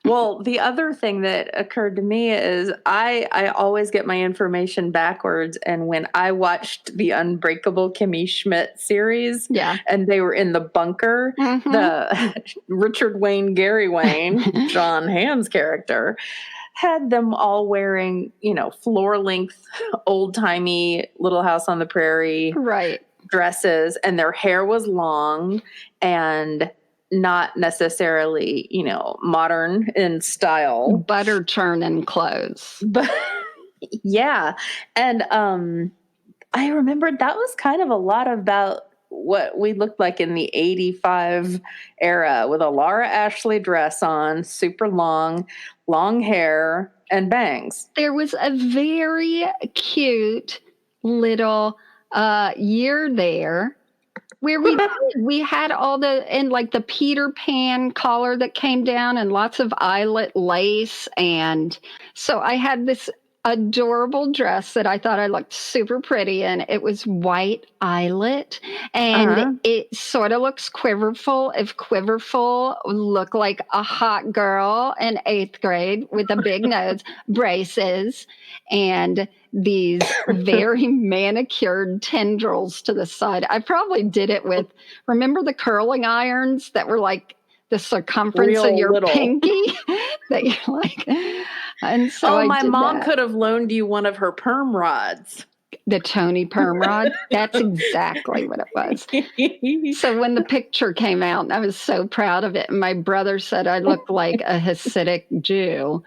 [SPEAKER 1] Well, the other thing that occurred to me is I always get my information backwards. And when I watched the Unbreakable Kimmy Schmidt series, and they were in the bunker, the Richard Wayne, Gary Wayne, John Hamm's character, had them all wearing, floor-length, old-timey Little House on the Prairie dresses, and their hair was long and not necessarily, modern in style.
[SPEAKER 2] Butter churning clothes.
[SPEAKER 1] But yeah. And I remembered that was kind of a lot about what we looked like in the 85 era, with a Laura Ashley dress on, super long hair, and bangs.
[SPEAKER 2] There was a very cute little year there where we had all the Peter Pan collar that came down and lots of eyelet lace. And so I had this adorable dress that I thought I looked super pretty in. It was white eyelet, and it sort of looks Quiverfull if Quiverfull looked like a hot girl in 8th grade with a big nose, braces, and these very manicured tendrils to the side. I probably did it with, remember the curling irons that were like the circumference of your pinky? That you like. And so
[SPEAKER 1] my mom could have loaned you one of her perm rods.
[SPEAKER 2] The Tony perm rod. That's exactly what it was. So when the picture came out, I was so proud of it. And my brother said I looked like a Hasidic Jew.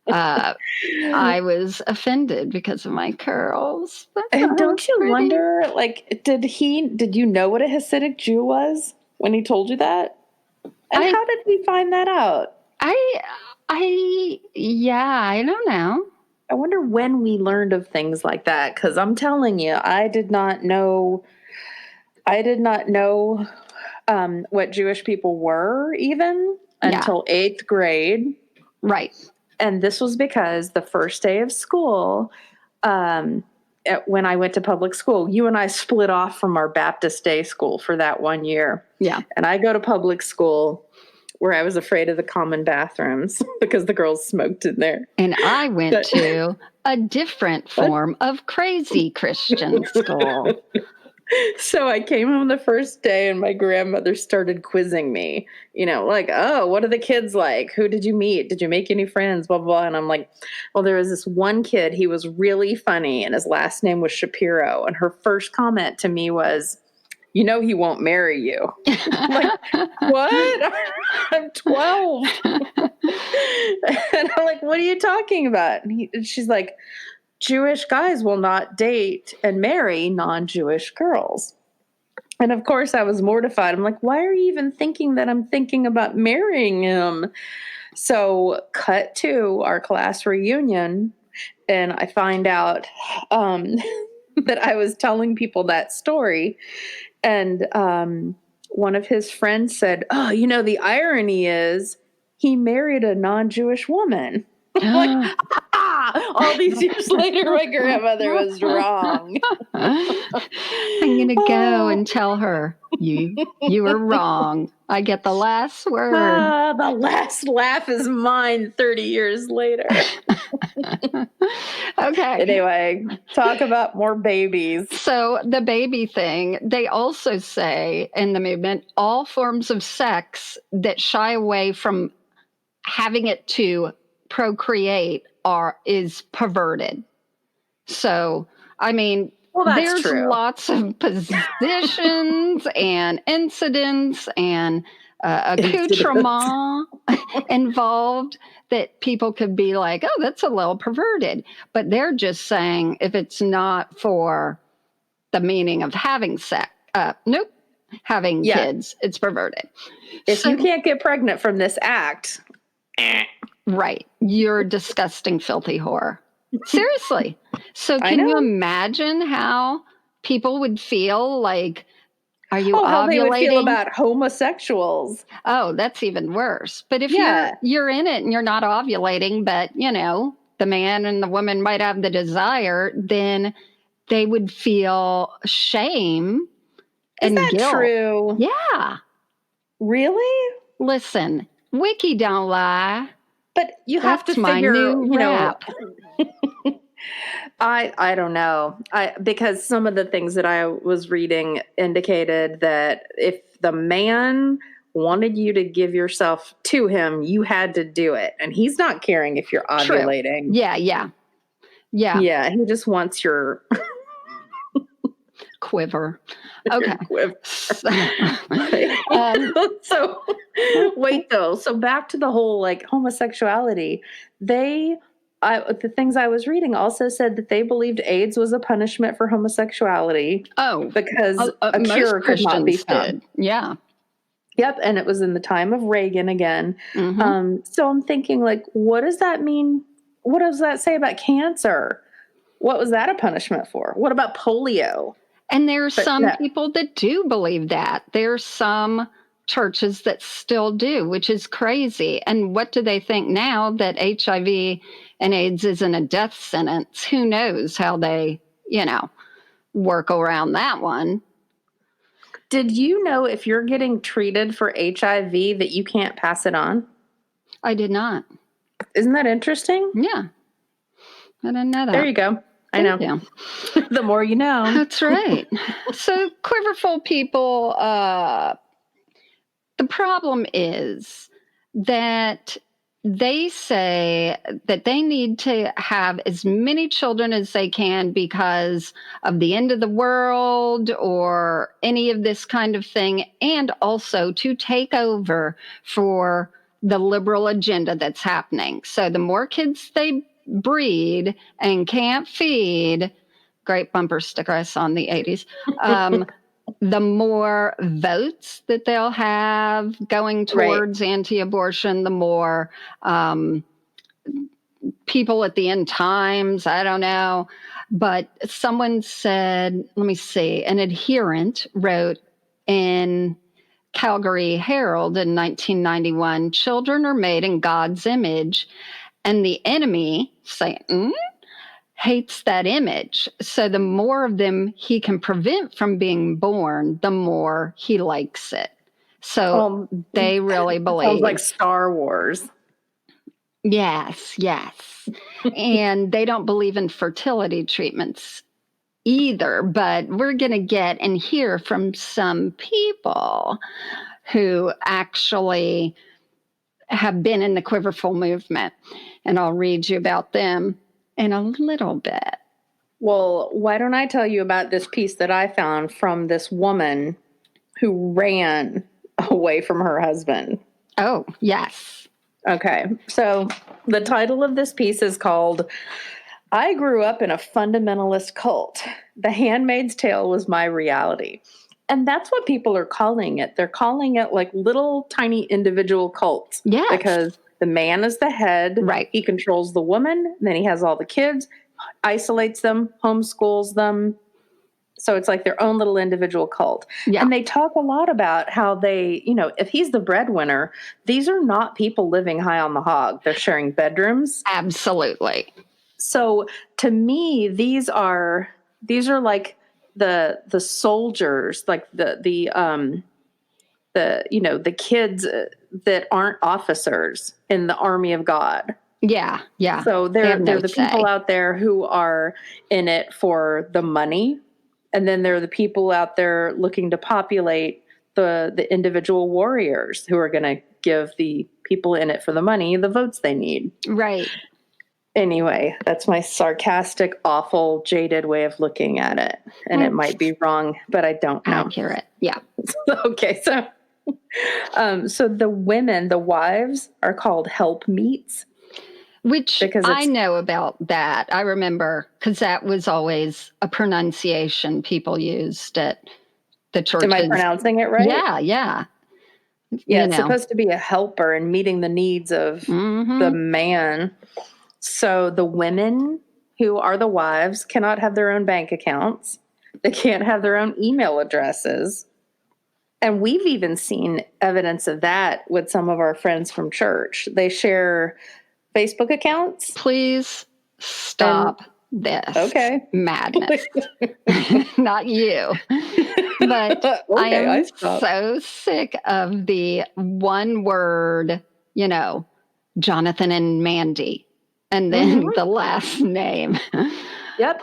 [SPEAKER 2] I was offended because of my curls. But
[SPEAKER 1] And
[SPEAKER 2] I
[SPEAKER 1] don't
[SPEAKER 2] was
[SPEAKER 1] you
[SPEAKER 2] pretty.
[SPEAKER 1] wonder, like, did you know what a Hasidic Jew was when he told you that? And
[SPEAKER 2] I,
[SPEAKER 1] how did he find that out?
[SPEAKER 2] I, yeah, I don't know.
[SPEAKER 1] I wonder when we learned of things like that, because I'm telling you, I did not know what Jewish people were even
[SPEAKER 2] Yeah,
[SPEAKER 1] until eighth grade.
[SPEAKER 2] right.
[SPEAKER 1] And this was because the first day of school, when I went to public school, you and I split off from our Baptist day school for that 1 year.
[SPEAKER 2] Yeah.
[SPEAKER 1] And I go to public school where I was afraid of the common bathrooms because the girls smoked in there.
[SPEAKER 2] And I went
[SPEAKER 1] But,
[SPEAKER 2] to a different form of crazy Christian school.
[SPEAKER 1] so I came home the first day and my grandmother started quizzing me, like, oh, what are the kids like? Who did you meet? Did you make any friends? Blah, blah, blah. And I'm like, well, there was this one kid, he was really funny and his last name was Shapiro. And her first comment to me was, he won't marry you. I'm like, what? I'm 12. And I'm like, what are you talking about? And she's like, Jewish guys will not date and marry non-Jewish girls. And of course, I was mortified. I'm like, why are you even thinking that I'm thinking about marrying him? So, cut to our class reunion, and I find out that I was telling people that story. And one of his friends said, oh, the irony is he married a non-Jewish woman. I'm like, all these years later, my grandmother was wrong.
[SPEAKER 2] I'm going to go and tell her you were wrong. I get the last word.
[SPEAKER 1] The last laugh is mine 30 years later.
[SPEAKER 2] Okay.
[SPEAKER 1] Anyway, talk about more babies.
[SPEAKER 2] So the baby thing, they also say in the movement, all forms of sex that shy away from having it to procreate is perverted. So, I mean,
[SPEAKER 1] Well, that's
[SPEAKER 2] there's
[SPEAKER 1] true.
[SPEAKER 2] lots of positions and incidents and accoutrement involved that people could be like, oh, that's a little perverted. But they're just saying if it's not for the meaning of having sex, nope, having kids, it's perverted.
[SPEAKER 1] If you can't get pregnant from this act,
[SPEAKER 2] right, you're a disgusting, filthy whore. Seriously. So can you imagine how people would feel? Like, are you ovulating?
[SPEAKER 1] How they would feel about homosexuals.
[SPEAKER 2] Oh, that's even worse. But if
[SPEAKER 1] Yeah.
[SPEAKER 2] you're in it and you're not ovulating, but the man and the woman might have the desire, then they would feel shame and
[SPEAKER 1] Is that
[SPEAKER 2] guilt.
[SPEAKER 1] true?
[SPEAKER 2] Yeah.
[SPEAKER 1] Really?
[SPEAKER 2] Listen, Wiki don't lie.
[SPEAKER 1] But you have
[SPEAKER 2] That's
[SPEAKER 1] to figure,
[SPEAKER 2] my new rap.
[SPEAKER 1] I don't know. Because some of the things that I was reading indicated that if the man wanted you to give yourself to him, you had to do it. And he's not caring if you're ovulating.
[SPEAKER 2] True. Yeah.
[SPEAKER 1] Yeah, he just wants your
[SPEAKER 2] quiver. Okay.
[SPEAKER 1] Quiver. So wait though. So back to the whole like homosexuality. The things I was reading also said that they believed AIDS was a punishment for homosexuality.
[SPEAKER 2] Oh,
[SPEAKER 1] because a cure could not be found.
[SPEAKER 2] Yeah.
[SPEAKER 1] Yep, and it was in the time of Reagan again.
[SPEAKER 2] Mm-hmm.
[SPEAKER 1] So I'm thinking, like, what does that mean? What does that say about cancer? What was that a punishment for? What about polio?
[SPEAKER 2] And there's some people that do believe that. There's some churches that still do, which is crazy. And what do they think now that HIV and AIDS isn't a death sentence? Who knows how they, work around that one.
[SPEAKER 1] Did you know if you're getting treated for HIV that you can't pass it on?
[SPEAKER 2] I did not.
[SPEAKER 1] Isn't that interesting?
[SPEAKER 2] Yeah. I didn't know that.
[SPEAKER 1] There you go. I know. The more you know.
[SPEAKER 2] That's right. So, Quiver-full people, the problem is that they say that they need to have as many children as they can because of the end of the world or any of this kind of thing, and also to take over for the liberal agenda that's happening. So the more kids they breed and can't feed, great bumper sticker I saw in the 80s, the more votes that they'll have going towards anti-abortion, the more people at the end times, I don't know. But someone said, let me see, an adherent wrote in Calgary Herald in 1991, children are made in God's image, and the enemy, Satan, hates that image. So the more of them he can prevent from being born, the more he likes it. So they really believe.
[SPEAKER 1] Sounds like Star Wars.
[SPEAKER 2] Yes. And they don't believe in fertility treatments either, but we're going to get and hear from some people who actually have been in the Quiver-full movement, and I'll read you about them in a little bit.
[SPEAKER 1] Well, why don't I tell you about this piece that I found from this woman who ran away from her husband?
[SPEAKER 2] Oh, yes.
[SPEAKER 1] Okay, so the title of this piece is called, I Grew Up in a Fundamentalist Cult. The Handmaid's Tale Was My Reality. And that's what people are calling it. They're calling it like little tiny individual cults.
[SPEAKER 2] Yes.
[SPEAKER 1] Because the man is the head.
[SPEAKER 2] Right.
[SPEAKER 1] He controls the woman. Then he has all the kids, isolates them, homeschools them. So it's like their own little individual cult.
[SPEAKER 2] Yeah.
[SPEAKER 1] And they talk a lot about how they, if he's the breadwinner, these are not people living high on the hog. They're sharing bedrooms.
[SPEAKER 2] Absolutely.
[SPEAKER 1] So to me, these are like the soldiers, like the kids that aren't officers in the army of God.
[SPEAKER 2] Yeah.
[SPEAKER 1] So they're the people out there who are in it for the money. And then there are the people out there looking to populate the individual warriors who are going to give the people in it for the money the votes they need.
[SPEAKER 2] Right.
[SPEAKER 1] Anyway, that's my sarcastic, awful, jaded way of looking at it. And it might be wrong, but I don't know.
[SPEAKER 2] Accurate. Yeah.
[SPEAKER 1] Okay, so the women, the wives, are called helpmeets.
[SPEAKER 2] Which I know about that. I remember because that was always a pronunciation people used at the churches.
[SPEAKER 1] Am I pronouncing it right?
[SPEAKER 2] Yeah.
[SPEAKER 1] Yeah, it's supposed to be a helper and meeting the needs of the man. So the women who are the wives cannot have their own bank accounts. They can't have their own email addresses. And we've even seen evidence of that with some of our friends from church. They share Facebook accounts.
[SPEAKER 2] Please stop this.
[SPEAKER 1] Okay.
[SPEAKER 2] Madness. Not you. But okay, I am so sick of the one word, Jonathan and Mandy. And then the last name.
[SPEAKER 1] Yep.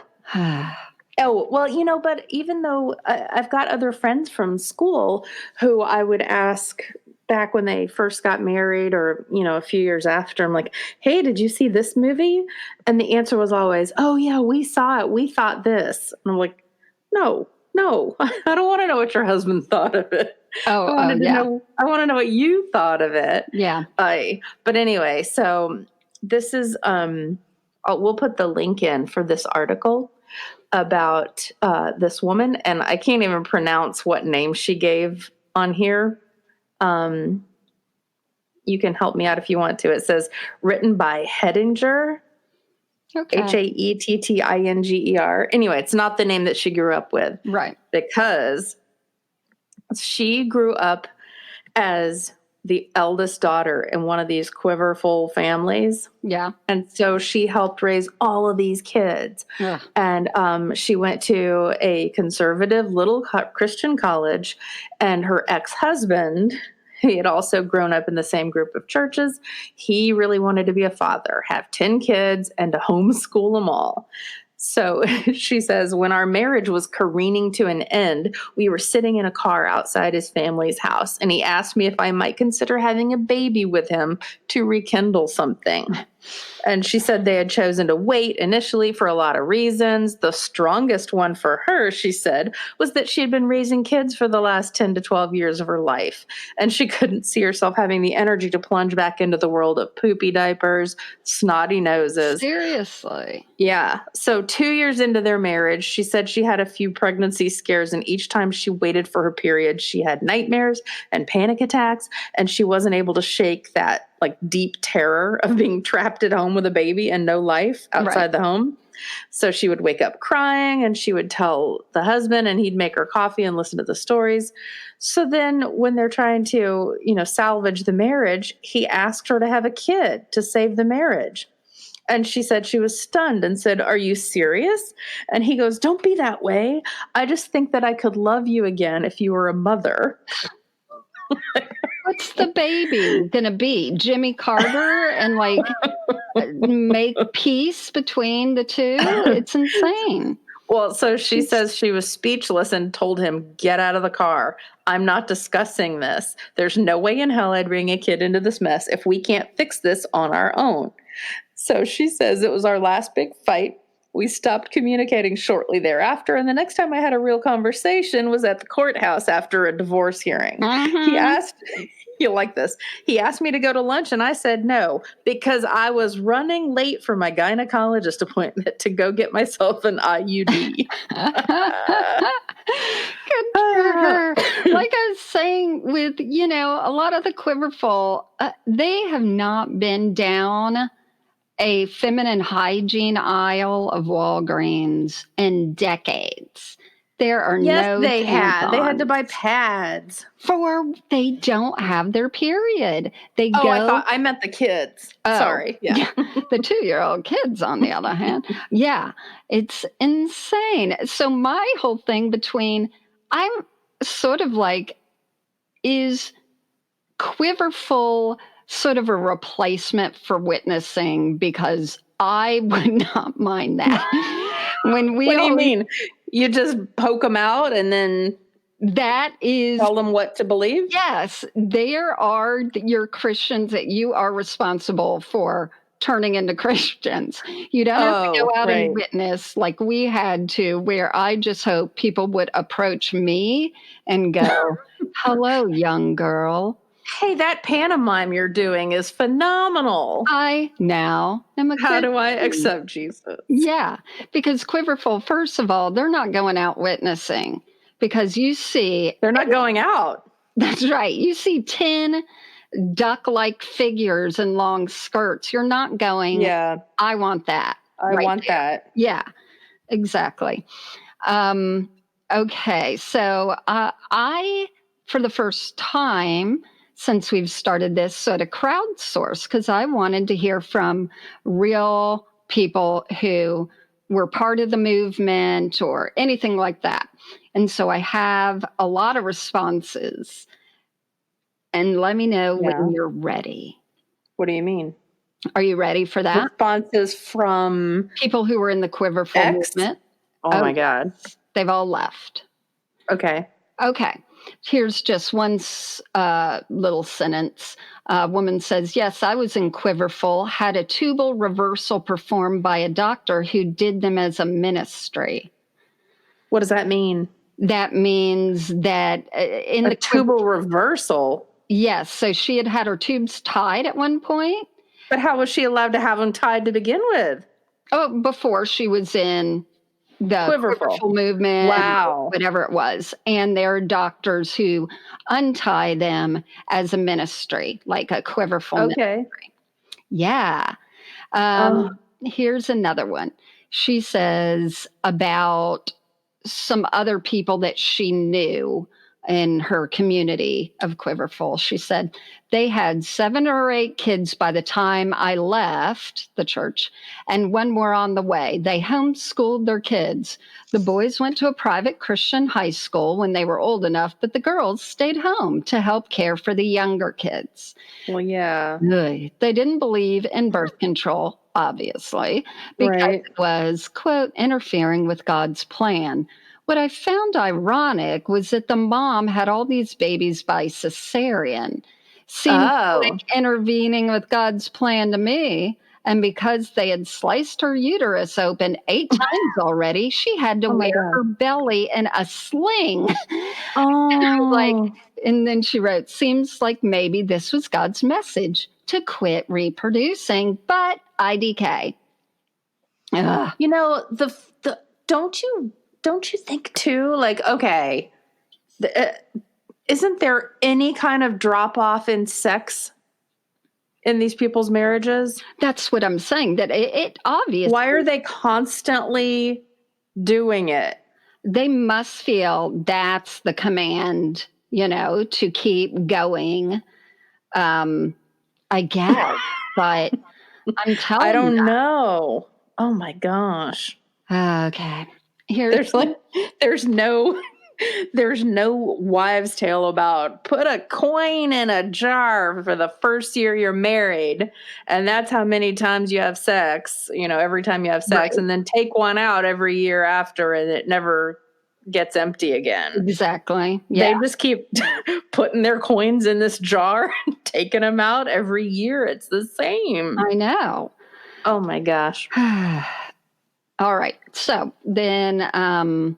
[SPEAKER 1] Oh, well, but even though I've got other friends from school who I would ask back when they first got married or, a few years after, I'm like, hey, did you see this movie? And the answer was always, oh, yeah, we saw it. We thought this. And I'm like, no, I don't want to know what your husband thought of it. I want to know what you thought of it.
[SPEAKER 2] Yeah.
[SPEAKER 1] But anyway, so this is, we'll put the link in for this article about this woman, and I can't even pronounce what name she gave on here. You can help me out if you want to. It says written by Hettinger. Okay. Hetttinger. Anyway, it's not the name that she grew up with.
[SPEAKER 2] Right.
[SPEAKER 1] Because she grew up as the eldest daughter in one of these Quiver-full families.
[SPEAKER 2] Yeah.
[SPEAKER 1] And so she helped raise all of these kids. Yeah. And she went to a conservative little Christian college, and her ex-husband, he had also grown up in the same group of churches. He really wanted to be a father, have 10 kids, and to homeschool them all. So she says, when our marriage was careening to an end, we were sitting in a car outside his family's house, and he asked me if I might consider having a baby with him to rekindle something. And she said they had chosen to wait initially for a lot of reasons. The strongest one for her, she said, was that she had been raising kids for the last 10 to 12 years of her life. And she couldn't see herself having the energy to plunge back into the world of poopy diapers, snotty noses.
[SPEAKER 2] Seriously.
[SPEAKER 1] Yeah. So 2 years into their marriage, she said she had a few pregnancy scares, and each time she waited for her period, she had nightmares and panic attacks, and she wasn't able to shake that like deep terror of being trapped at home with a baby and no life
[SPEAKER 2] Right.
[SPEAKER 1] outside the home. So she would wake up crying, and she would tell the husband, and he'd make her coffee and listen to the stories. So then when they're trying to, salvage the marriage, he asked her to have a kid to save the marriage. And she said she was stunned and said, "Are you serious?" And he goes, "Don't be that way. I just think that I could love you again if you were a mother."
[SPEAKER 2] What's the baby gonna be? Jimmy Carter and make peace between the two? It's insane.
[SPEAKER 1] Well, so she
[SPEAKER 2] She's
[SPEAKER 1] says she was speechless and told him, "Get out of the car. I'm not discussing this. There's no way in hell I'd bring a kid into this mess if we can't fix this on our own." So she says it was our last big fight. We stopped communicating shortly thereafter, and the next time I had a real conversation was at the courthouse after a divorce hearing. He
[SPEAKER 2] Mhm.
[SPEAKER 1] asked, you'll like this, he asked me to go to lunch, and I said no, because I was running late for my gynecologist appointment to go get myself an IUD.
[SPEAKER 2] Good for her. Like I was saying with, a lot of the Quiverfull, they have not been down a feminine hygiene aisle of Walgreens in decades. There are
[SPEAKER 1] Yes,
[SPEAKER 2] no
[SPEAKER 1] they had. They had to
[SPEAKER 2] tampons
[SPEAKER 1] buy pads.
[SPEAKER 2] for they don't have their period. They
[SPEAKER 1] Oh,
[SPEAKER 2] go,
[SPEAKER 1] I meant the kids.
[SPEAKER 2] oh,
[SPEAKER 1] Sorry. Yeah.
[SPEAKER 2] the 2-year-old kids, on the other hand. Yeah, it's insane. So my whole thing I'm sort of like, is Quiverfull sort of a replacement for witnessing? Because I would not mind that. When we
[SPEAKER 1] What do you
[SPEAKER 2] always,
[SPEAKER 1] mean? You just poke them out and then
[SPEAKER 2] that is,
[SPEAKER 1] tell them what to believe?
[SPEAKER 2] yes, there are your Christians that you are responsible for turning into Christians. You don't have to go
[SPEAKER 1] Oh,
[SPEAKER 2] out
[SPEAKER 1] right.
[SPEAKER 2] and witness like we had to, where I just hope people would approach me and go, "Hello, young girl.
[SPEAKER 1] Hey, that pantomime you're doing is phenomenal.
[SPEAKER 2] I now am a
[SPEAKER 1] How do I
[SPEAKER 2] Christian."
[SPEAKER 1] accept Jesus?
[SPEAKER 2] Yeah, because Quiverfull, first of all, they're not going out witnessing, because you see,
[SPEAKER 1] They're not going out.
[SPEAKER 2] that's right, you see 10 duck like figures in long skirts. You're not going,
[SPEAKER 1] Yeah,
[SPEAKER 2] "I want that
[SPEAKER 1] I
[SPEAKER 2] right
[SPEAKER 1] want
[SPEAKER 2] there."
[SPEAKER 1] that.
[SPEAKER 2] Yeah, exactly. Um, okay, so for the first time since we've started this, sort of crowdsource, because I wanted to hear from real people who were part of the movement or anything like that. And so I have a lot of responses. And let me know
[SPEAKER 1] Yeah.
[SPEAKER 2] when you're ready.
[SPEAKER 1] What do you mean?
[SPEAKER 2] Are you ready for that?
[SPEAKER 1] Responses from
[SPEAKER 2] People who were in the Quiverfull
[SPEAKER 1] X?
[SPEAKER 2] movement.
[SPEAKER 1] Oh
[SPEAKER 2] Oh,
[SPEAKER 1] my God.
[SPEAKER 2] they've all left.
[SPEAKER 1] Okay.
[SPEAKER 2] Okay. Here's just one little sentence. A woman says, "Yes, I was in Quiverfull, had a tubal reversal performed by a doctor who did them as a ministry."
[SPEAKER 1] What does that mean?
[SPEAKER 2] That means that in
[SPEAKER 1] A
[SPEAKER 2] the Quiver,
[SPEAKER 1] tubal reversal?
[SPEAKER 2] yes. So she had her tubes tied at one point.
[SPEAKER 1] But how was she allowed to have them tied to begin with?
[SPEAKER 2] Oh, before she was in the
[SPEAKER 1] Quiverful.
[SPEAKER 2] Quiverfull movement,
[SPEAKER 1] Wow.
[SPEAKER 2] whatever it was. And there are doctors who untie them as a ministry, like a Quiverfull
[SPEAKER 1] Okay.
[SPEAKER 2] ministry. Yeah. Um,
[SPEAKER 1] Oh,
[SPEAKER 2] Here's another one. She says about some other people that she knew in her community of Quiverfull. She said they had 7 or 8 kids by the time I left the church, and one more on the way. They homeschooled their kids. The boys went to a private Christian high school when they were old enough, but the girls stayed home to help care for the younger kids.
[SPEAKER 1] well, yeah.
[SPEAKER 2] Ugh. They didn't believe in birth control, obviously, because
[SPEAKER 1] Right.
[SPEAKER 2] it was, quote, interfering with God's plan. What I found ironic was that the mom had all these babies by cesarean. Seems
[SPEAKER 1] Oh,
[SPEAKER 2] like intervening with God's plan to me. And because they had sliced her uterus open 8 times already, she had to
[SPEAKER 1] Oh my
[SPEAKER 2] wear
[SPEAKER 1] God.
[SPEAKER 2] her belly in a sling. Like,
[SPEAKER 1] Oh,
[SPEAKER 2] and then she wrote, seems like maybe this was God's message to quit reproducing, but IDK. Ugh.
[SPEAKER 1] the don't you think too? Like, okay, the, isn't there any kind of drop off in sex in these people's marriages?
[SPEAKER 2] That's what I'm saying. That it obviously,
[SPEAKER 1] Why are they constantly doing it?
[SPEAKER 2] they must feel that's the command, to keep going. I guess, but I'm
[SPEAKER 1] I
[SPEAKER 2] telling
[SPEAKER 1] don't know. Oh my gosh.
[SPEAKER 2] you. Okay. Here's
[SPEAKER 1] There's like there's no there's no wives' tale about put a coin in a jar for the first year you're married, and that's how many times you have sex, every time you have sex,
[SPEAKER 2] right.
[SPEAKER 1] and then take one out every year after, and it never gets empty again.
[SPEAKER 2] Exactly. Yeah,
[SPEAKER 1] They just keep putting their coins in this jar and taking them out every year. It's the same.
[SPEAKER 2] I know.
[SPEAKER 1] Oh my gosh.
[SPEAKER 2] All right. So then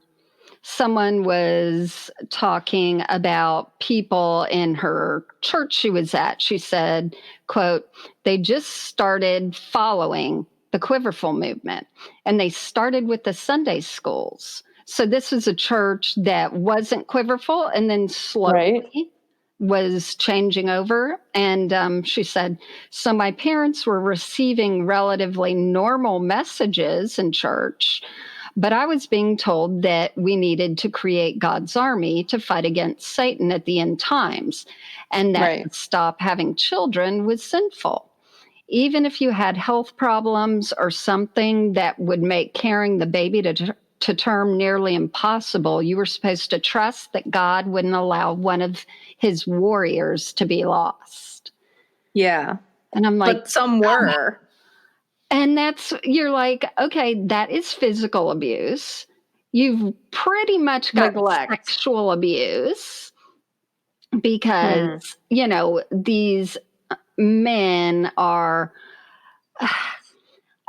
[SPEAKER 2] someone was talking about people in her church she was at. She said, quote, they just started following the Quiverfull movement, and they started with the Sunday schools. So this was a church that wasn't Quiverfull, and then
[SPEAKER 1] Right?
[SPEAKER 2] slowly was changing over. And she said, so my parents were receiving relatively normal messages in church, but I was being told that we needed to create God's army to fight against Satan at the end times, and that to
[SPEAKER 1] Right.
[SPEAKER 2] stop having children was sinful. Even if you had health problems or something that would make carrying the baby to term nearly impossible, you were supposed to trust that God wouldn't allow one of his warriors to be lost.
[SPEAKER 1] Yeah.
[SPEAKER 2] And I'm like,
[SPEAKER 1] But some were.
[SPEAKER 2] and you're like, okay, that is physical abuse. You've pretty much got
[SPEAKER 1] Neglect.
[SPEAKER 2] sexual abuse because,
[SPEAKER 1] Hmm.
[SPEAKER 2] these men are,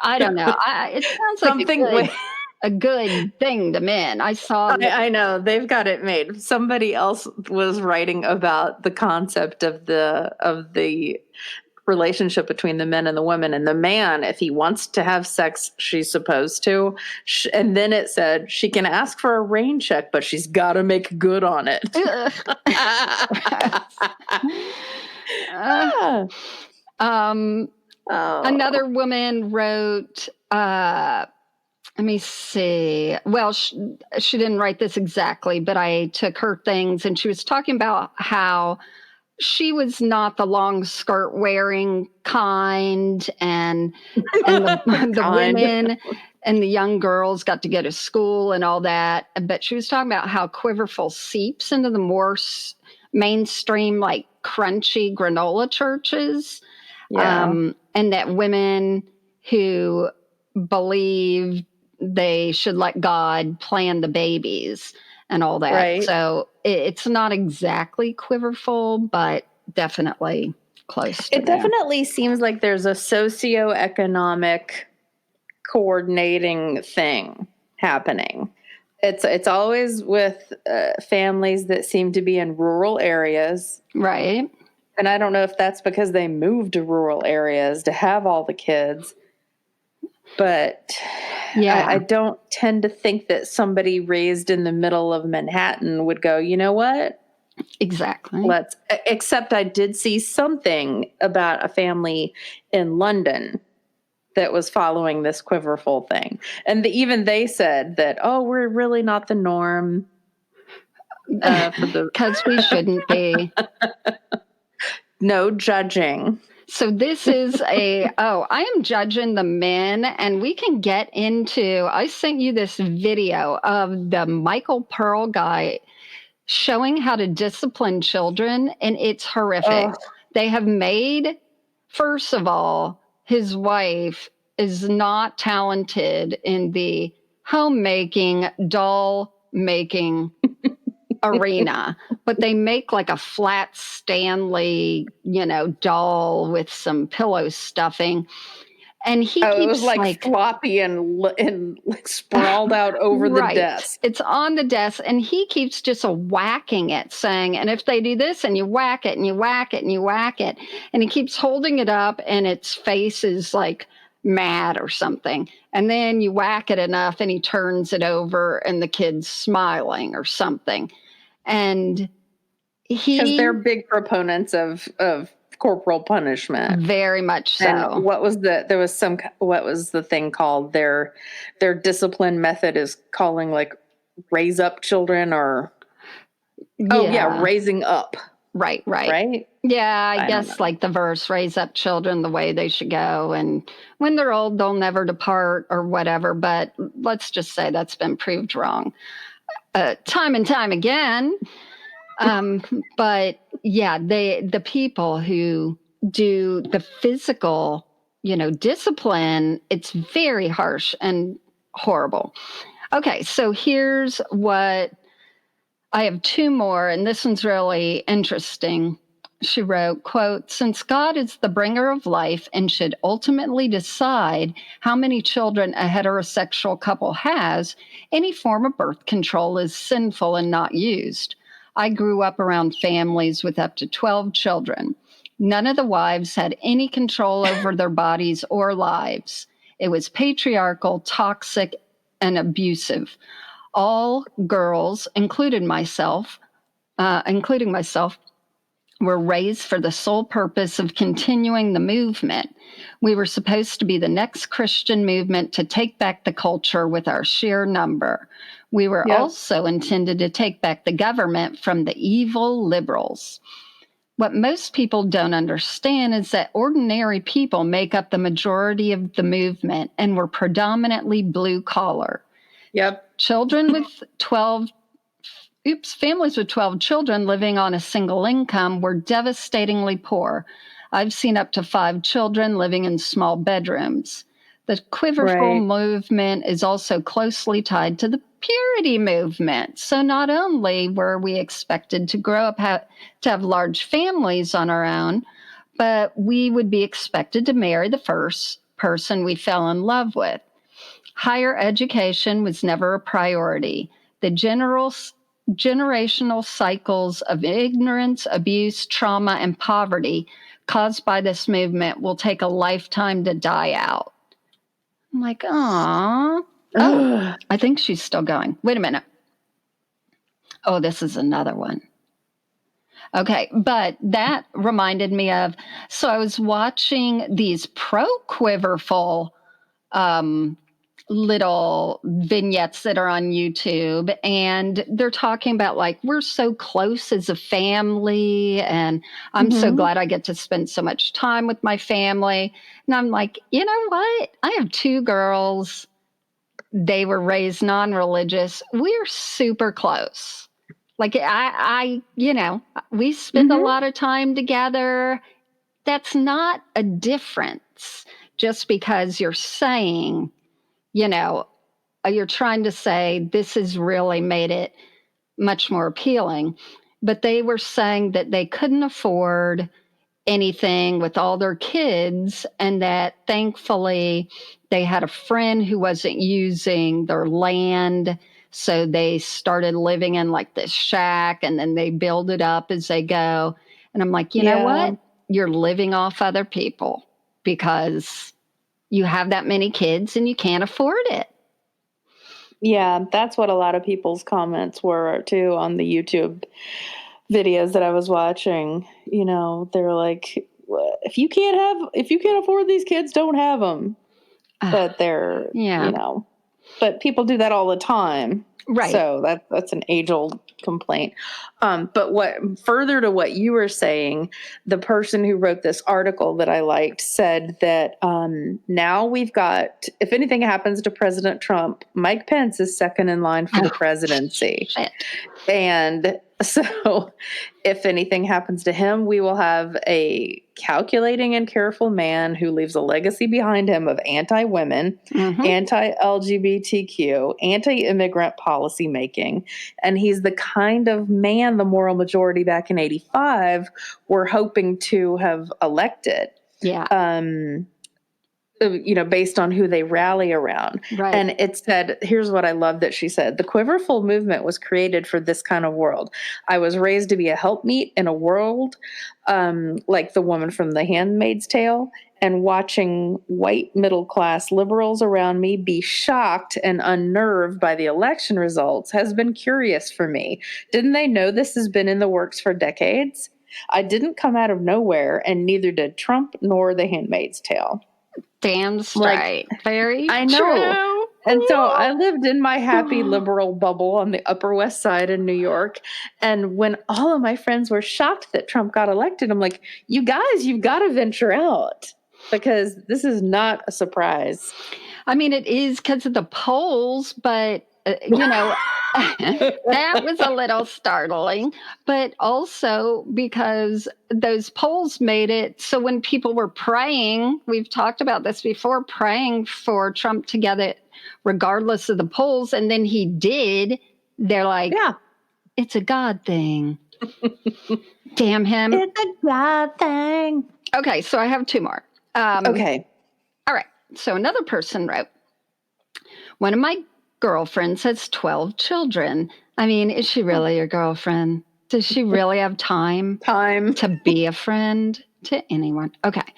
[SPEAKER 2] I don't know. It sounds like
[SPEAKER 1] Something wait,
[SPEAKER 2] a good thing to men. I saw that.
[SPEAKER 1] I know they've got it made. Somebody else was writing about the concept of the relationship between the men and the women, and the man, if he wants to have sex, she's supposed to, and then it said she can ask for a rain check, but she's got to make good on it.
[SPEAKER 2] Uh, um,
[SPEAKER 1] Oh.
[SPEAKER 2] Another woman wrote, let me see. Well, she didn't write this exactly, but I took her things, and she was talking about how she was not the long skirt wearing kind, and the
[SPEAKER 1] Kind.
[SPEAKER 2] women and the young girls got to go to school and all that. But she was talking about how Quiverfull seeps into the more mainstream, like crunchy granola churches,
[SPEAKER 1] Yeah.
[SPEAKER 2] and that women who believe they should let God plan the babies and all that.
[SPEAKER 1] Right.
[SPEAKER 2] So it's not exactly Quiverfull, but definitely close to
[SPEAKER 1] It
[SPEAKER 2] there.
[SPEAKER 1] definitely seems like there's a socioeconomic coordinating thing happening. It's always with families that seem to be in rural areas,
[SPEAKER 2] Right.
[SPEAKER 1] and I don't know if that's because they moved to rural areas to have all the kids, but
[SPEAKER 2] Yeah.
[SPEAKER 1] I don't tend to think that somebody raised in the middle of Manhattan would go, you know what?
[SPEAKER 2] Exactly.
[SPEAKER 1] Except I did see something about a family in London that was following this Quiverfull thing. And even they said that, oh, we're really not the norm for the
[SPEAKER 2] Because we shouldn't be.
[SPEAKER 1] no judging.
[SPEAKER 2] So this is I am judging the men, and we can get into, I sent you this video of the Michael Pearl guy showing how to discipline children, and it's horrific.
[SPEAKER 1] Oh,
[SPEAKER 2] They have made, first of all, his wife is not talented in the homemaking, doll making arena, but they make like a flat Stanley, doll with some pillow stuffing. And he
[SPEAKER 1] Oh, it was
[SPEAKER 2] keeps
[SPEAKER 1] like
[SPEAKER 2] like
[SPEAKER 1] floppy and like sprawled out over the
[SPEAKER 2] right.
[SPEAKER 1] desk.
[SPEAKER 2] It's on the desk, and he keeps just whacking it, saying, and if they do this, and you whack it, and you whack it, and you whack it. And he keeps holding it up, and its face is like mad or something. And then you whack it enough, and he turns it over, and the kid's smiling or something. And
[SPEAKER 1] Because they're
[SPEAKER 2] he
[SPEAKER 1] big proponents of corporal punishment.
[SPEAKER 2] very much
[SPEAKER 1] And
[SPEAKER 2] so.
[SPEAKER 1] what was the thing called? Their discipline method is calling like raise up children or oh yeah,
[SPEAKER 2] Yeah.
[SPEAKER 1] raising up.
[SPEAKER 2] Right.
[SPEAKER 1] Right?
[SPEAKER 2] Yeah, I
[SPEAKER 1] I don't
[SPEAKER 2] guess
[SPEAKER 1] know.
[SPEAKER 2] like the verse, raise up children the way they should go. And when they're old, they'll never depart or whatever. But let's just say that's been proved wrong time and time again. But yeah, the people who do the physical, discipline, it's very harsh and horrible. Okay, so here's what I have two more, and this one's really interesting. She wrote, quote, since God is the bringer of life and should ultimately decide how many children a heterosexual couple has, any form of birth control is sinful and not used. I grew up around families with up to 12 children. None of the wives had any control over their bodies or lives. It was patriarchal, toxic, and abusive. All girls, including myself, were raised for the sole purpose of continuing the movement. We were supposed to be the next Christian movement to take back the culture with our sheer number. We were
[SPEAKER 1] Yep.
[SPEAKER 2] also intended to take back the government from the evil liberals. What most people don't understand is that ordinary people make up the majority of the movement and were predominantly blue collar.
[SPEAKER 1] Yep.
[SPEAKER 2] Families with 12 children living on a single income were devastatingly poor. I've seen up to 5 children living in small bedrooms. The Quiverfull
[SPEAKER 1] Right.
[SPEAKER 2] movement is also closely tied to the purity movement. So not only were we expected to grow up to have large families on our own, but we would be expected to marry the first person we fell in love with. Higher education was never a priority. The generational cycles of ignorance, abuse, trauma, and poverty caused by this movement will take a lifetime to die out. I'm like, aw. Oh,
[SPEAKER 1] Ugh.
[SPEAKER 2] I think she's still going. Wait a minute. Oh, this is another one. Okay, but that reminded me of, so I was watching these pro Quiverfull little vignettes that are on YouTube, and they're talking about like we're so close as a family, and I'm so
[SPEAKER 1] Mhm.
[SPEAKER 2] glad I get to spend so much time with my family. And I'm like, you know what? I have 2 girls. They were raised non-religious. We're super close. Like we spend a
[SPEAKER 1] Mhm.
[SPEAKER 2] lot of time together. That's not a difference just because you're saying, you know, you're trying to say this has really made it much more appealing. But they were saying that they couldn't afford anything with all their kids, and that thankfully they had a friend who wasn't using their land. So they started living in like this shack, and then they build it up as they go. And I'm like, you know
[SPEAKER 1] Yeah.
[SPEAKER 2] what? You're living off other people because you have that many kids and you can't afford it.
[SPEAKER 1] Yeah, that's what a lot of people's comments were too on the YouTube videos that I was watching. They're like, if you can't afford these kids, don't have them." But
[SPEAKER 2] Yeah.
[SPEAKER 1] but people do that all the time.
[SPEAKER 2] Right.
[SPEAKER 1] So that's an age-old complaint. But what further to what you were saying, the person who wrote this article that I liked said that now we've got, if anything happens to President Trump, Mike Pence is second in line for the
[SPEAKER 2] Oh,
[SPEAKER 1] presidency.
[SPEAKER 2] shit.
[SPEAKER 1] And so if anything happens to him, we will have a calculating and careful man who leaves a legacy behind him of anti-women,
[SPEAKER 2] Mm-hmm.
[SPEAKER 1] anti-LGBTQ, anti-immigrant policy making. And he's the kind of man the moral majority back in 85 were hoping to have elected.
[SPEAKER 2] Yeah.
[SPEAKER 1] based on who they rally around.
[SPEAKER 2] Right.
[SPEAKER 1] And it said, here's what I love that she said: the Quiverfull movement was created for this kind of world. I was raised to be a helpmeet in a world like the woman from The Handmaid's Tale, and watching white middle class liberals around me be shocked and unnerved by the election results has been curious for me. Didn't they know this has been in the works for decades? I didn't come out of nowhere, and neither did Trump nor The Handmaid's Tale.
[SPEAKER 2] Damn straight.
[SPEAKER 1] Like,
[SPEAKER 2] Very
[SPEAKER 1] I know.
[SPEAKER 2] true.
[SPEAKER 1] And so I lived in my happy liberal bubble on the Upper West Side in New York. And when all of my friends were shocked that Trump got elected, I'm like, you guys, you've got to venture out, because this is not a surprise.
[SPEAKER 2] I mean, it is because of the polls, but, that was a little startling, but also because those polls made it so when people were praying, we've talked about this before, praying for Trump to get it regardless of the polls, and then he did, they're like,
[SPEAKER 1] Yeah.
[SPEAKER 2] It's a God thing. Damn him.
[SPEAKER 1] It's a God thing.
[SPEAKER 2] Okay, so I have two more.
[SPEAKER 1] Okay.
[SPEAKER 2] All right. So another person wrote, one of my girlfriends has 12 children. I mean, is she really your girlfriend? Does she really have time to be a friend to anyone? Okay.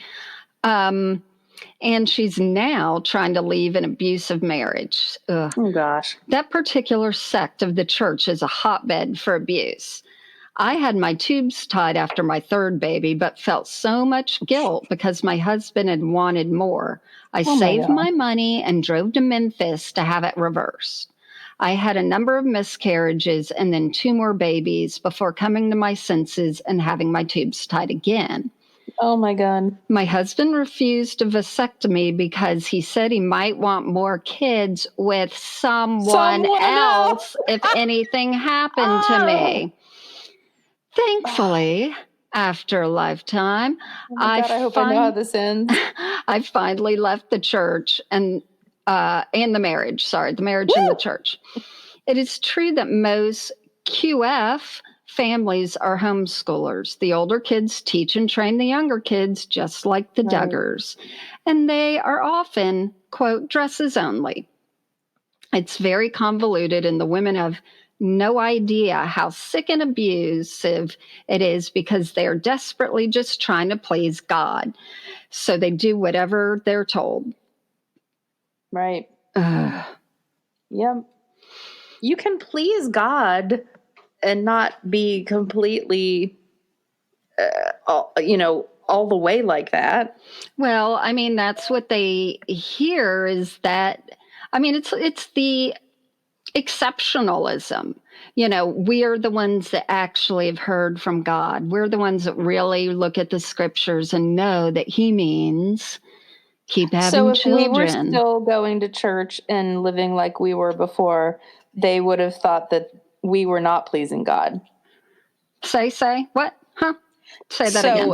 [SPEAKER 2] And she's now trying to leave an abusive marriage. Ugh.
[SPEAKER 1] Oh, gosh.
[SPEAKER 2] That particular sect of the church is a hotbed for abuse. I had my tubes tied after my third baby, but felt so much guilt because my husband had wanted more. I saved my money and drove to Memphis to have it reversed. I had a number of miscarriages and then 2 more babies before coming to my senses and having my tubes tied again.
[SPEAKER 1] Oh, my God.
[SPEAKER 2] My husband refused a vasectomy because he said he might want more kids with someone else if anything happened to me. Thankfully, after a lifetime,
[SPEAKER 1] I hope I know how this ends.
[SPEAKER 2] I finally left the church and the marriage. Sorry, the marriage in the church. It is true that most QF families are homeschoolers. The older kids teach and train the younger kids, just like the Duggars. And they are often, quote, dresses only. It's very convoluted, and the women have no idea how sick and abusive it is because they're desperately just trying to please God. So they do whatever they're told.
[SPEAKER 1] Right. Yep. You can please God and not be completely, all the way like that.
[SPEAKER 2] Well, I mean, that's what they hear is that, I mean, it's the exceptionalism. We're the ones that actually have heard from God. We're the ones that really look at the scriptures and know that he means keep having children.
[SPEAKER 1] So if we were still going to church and living like we were before, they would have thought that we were not pleasing God.
[SPEAKER 2] Say what? Huh? Say that again.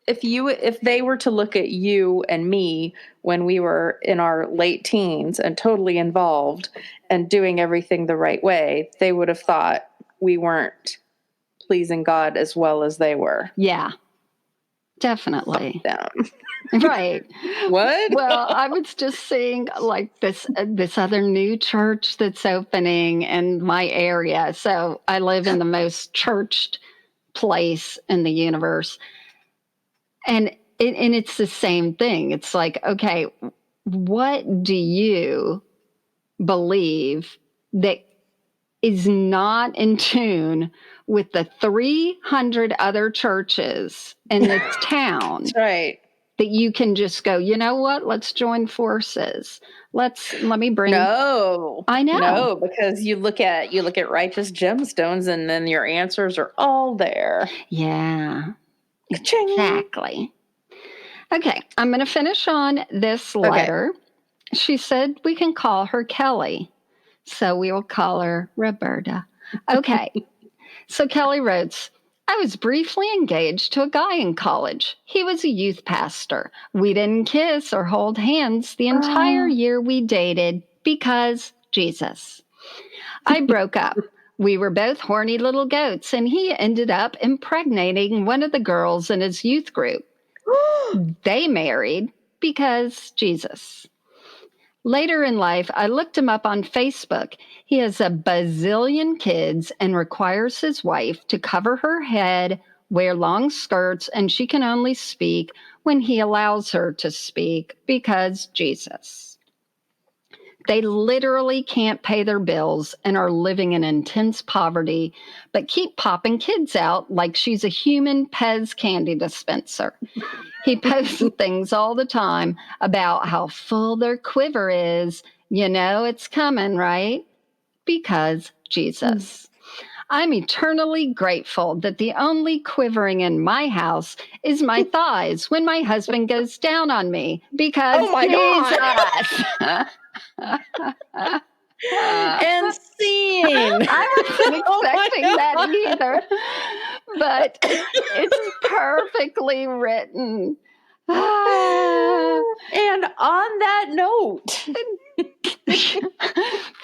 [SPEAKER 1] If they were to look at you and me when we were in our late teens and totally involved and doing everything the right way, they would have thought we weren't pleasing God as well as they were.
[SPEAKER 2] Yeah, definitely.
[SPEAKER 1] Them.
[SPEAKER 2] Right.
[SPEAKER 1] What?
[SPEAKER 2] Well, I was just seeing like this other new church that's opening in my area. So I live in the most churched place in the universe. And it's the same thing. It's like, okay, what do you believe that is not in tune with the 300 other churches in this town?
[SPEAKER 1] That's right.
[SPEAKER 2] That you can just go, you know what? Let's join forces. Let me bring.
[SPEAKER 1] No,
[SPEAKER 2] I know.
[SPEAKER 1] No, because you look at righteous gemstones, and then your answers are all there.
[SPEAKER 2] Yeah,
[SPEAKER 1] Ka-ching.
[SPEAKER 2] Exactly. Okay, I'm going to finish on this letter. Okay. She said we can call her Kelly, so we will call her Roberta. Okay. So Kelly wrote, I was briefly engaged to a guy in college. He was a youth pastor. We didn't kiss or hold hands the entire year we dated because Jesus. I broke up. We were both horny little goats, and he ended up impregnating one of the girls in his youth group. They married. because Jesus. Later in life, I looked him up on Facebook. He has a bazillion kids and requires his wife to cover her head, wear long skirts, and she can only speak when he allows her to speak because Jesus. They literally can't pay their bills and are living in intense poverty, but keep popping kids out like she's a human Pez candy dispenser. He posts things all the time about how full their quiver is. You know it's coming, right? Because Jesus. I'm eternally grateful that the only quivering in my house is my thighs when my husband goes down on me because
[SPEAKER 1] Oh my
[SPEAKER 2] Jesus.
[SPEAKER 1] And scene.
[SPEAKER 2] I wasn't
[SPEAKER 1] Oh my
[SPEAKER 2] expecting that
[SPEAKER 1] God.
[SPEAKER 2] either, but it's perfectly written.
[SPEAKER 1] And on that note,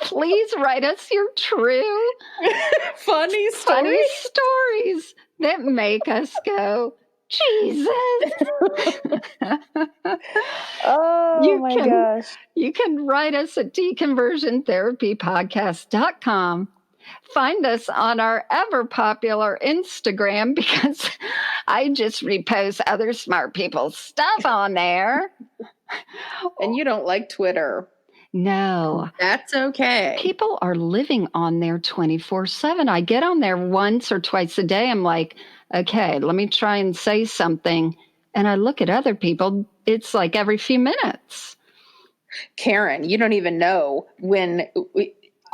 [SPEAKER 2] Please write us your true,
[SPEAKER 1] funny
[SPEAKER 2] funny
[SPEAKER 1] story.
[SPEAKER 2] stories that make us go, Jesus.
[SPEAKER 1] Oh my gosh.
[SPEAKER 2] You can write us at deconversiontherapypodcast.com. Find us on our ever popular Instagram because I just repost other smart people's stuff on there.
[SPEAKER 1] And you don't like Twitter.
[SPEAKER 2] No.
[SPEAKER 1] That's okay.
[SPEAKER 2] People are living on there 24/7. I get on there once or twice a day. I'm like, okay, let me try and say something. And I look at other people. It's like every few minutes.
[SPEAKER 1] Karen, you don't even know when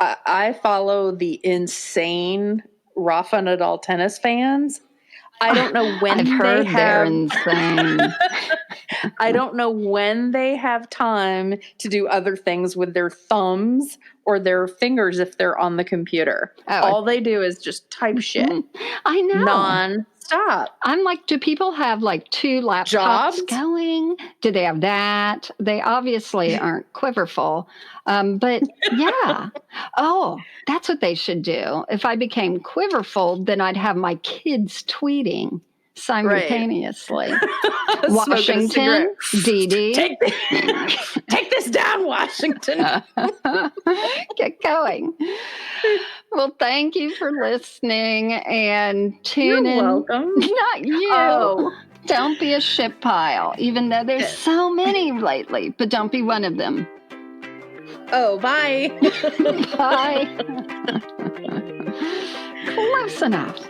[SPEAKER 1] I follow the insane Rafa Nadal tennis fans. I don't know when
[SPEAKER 2] I've heard they're insane.
[SPEAKER 1] I don't know when they have time to do other things with their thumbs or their fingers if they're on the computer. All they do is just type shit.
[SPEAKER 2] I know.
[SPEAKER 1] Non-stop.
[SPEAKER 2] I'm like, do people have like 2 laptops
[SPEAKER 1] Jobs?
[SPEAKER 2] going? Do they have that? They obviously aren't Quiverfull. But yeah. Oh, that's what they should do. If I became Quiverfull, then I'd have my kids tweeting simultaneously. Washington, DD.
[SPEAKER 1] Take this down, Washington.
[SPEAKER 2] Get going. Well, thank you for listening and tune in.
[SPEAKER 1] You're welcome.
[SPEAKER 2] Not you.
[SPEAKER 1] Oh.
[SPEAKER 2] Don't be a shit pile, even though there's so many lately, but don't be one of them.
[SPEAKER 1] Oh, bye.
[SPEAKER 2] Bye. Close enough.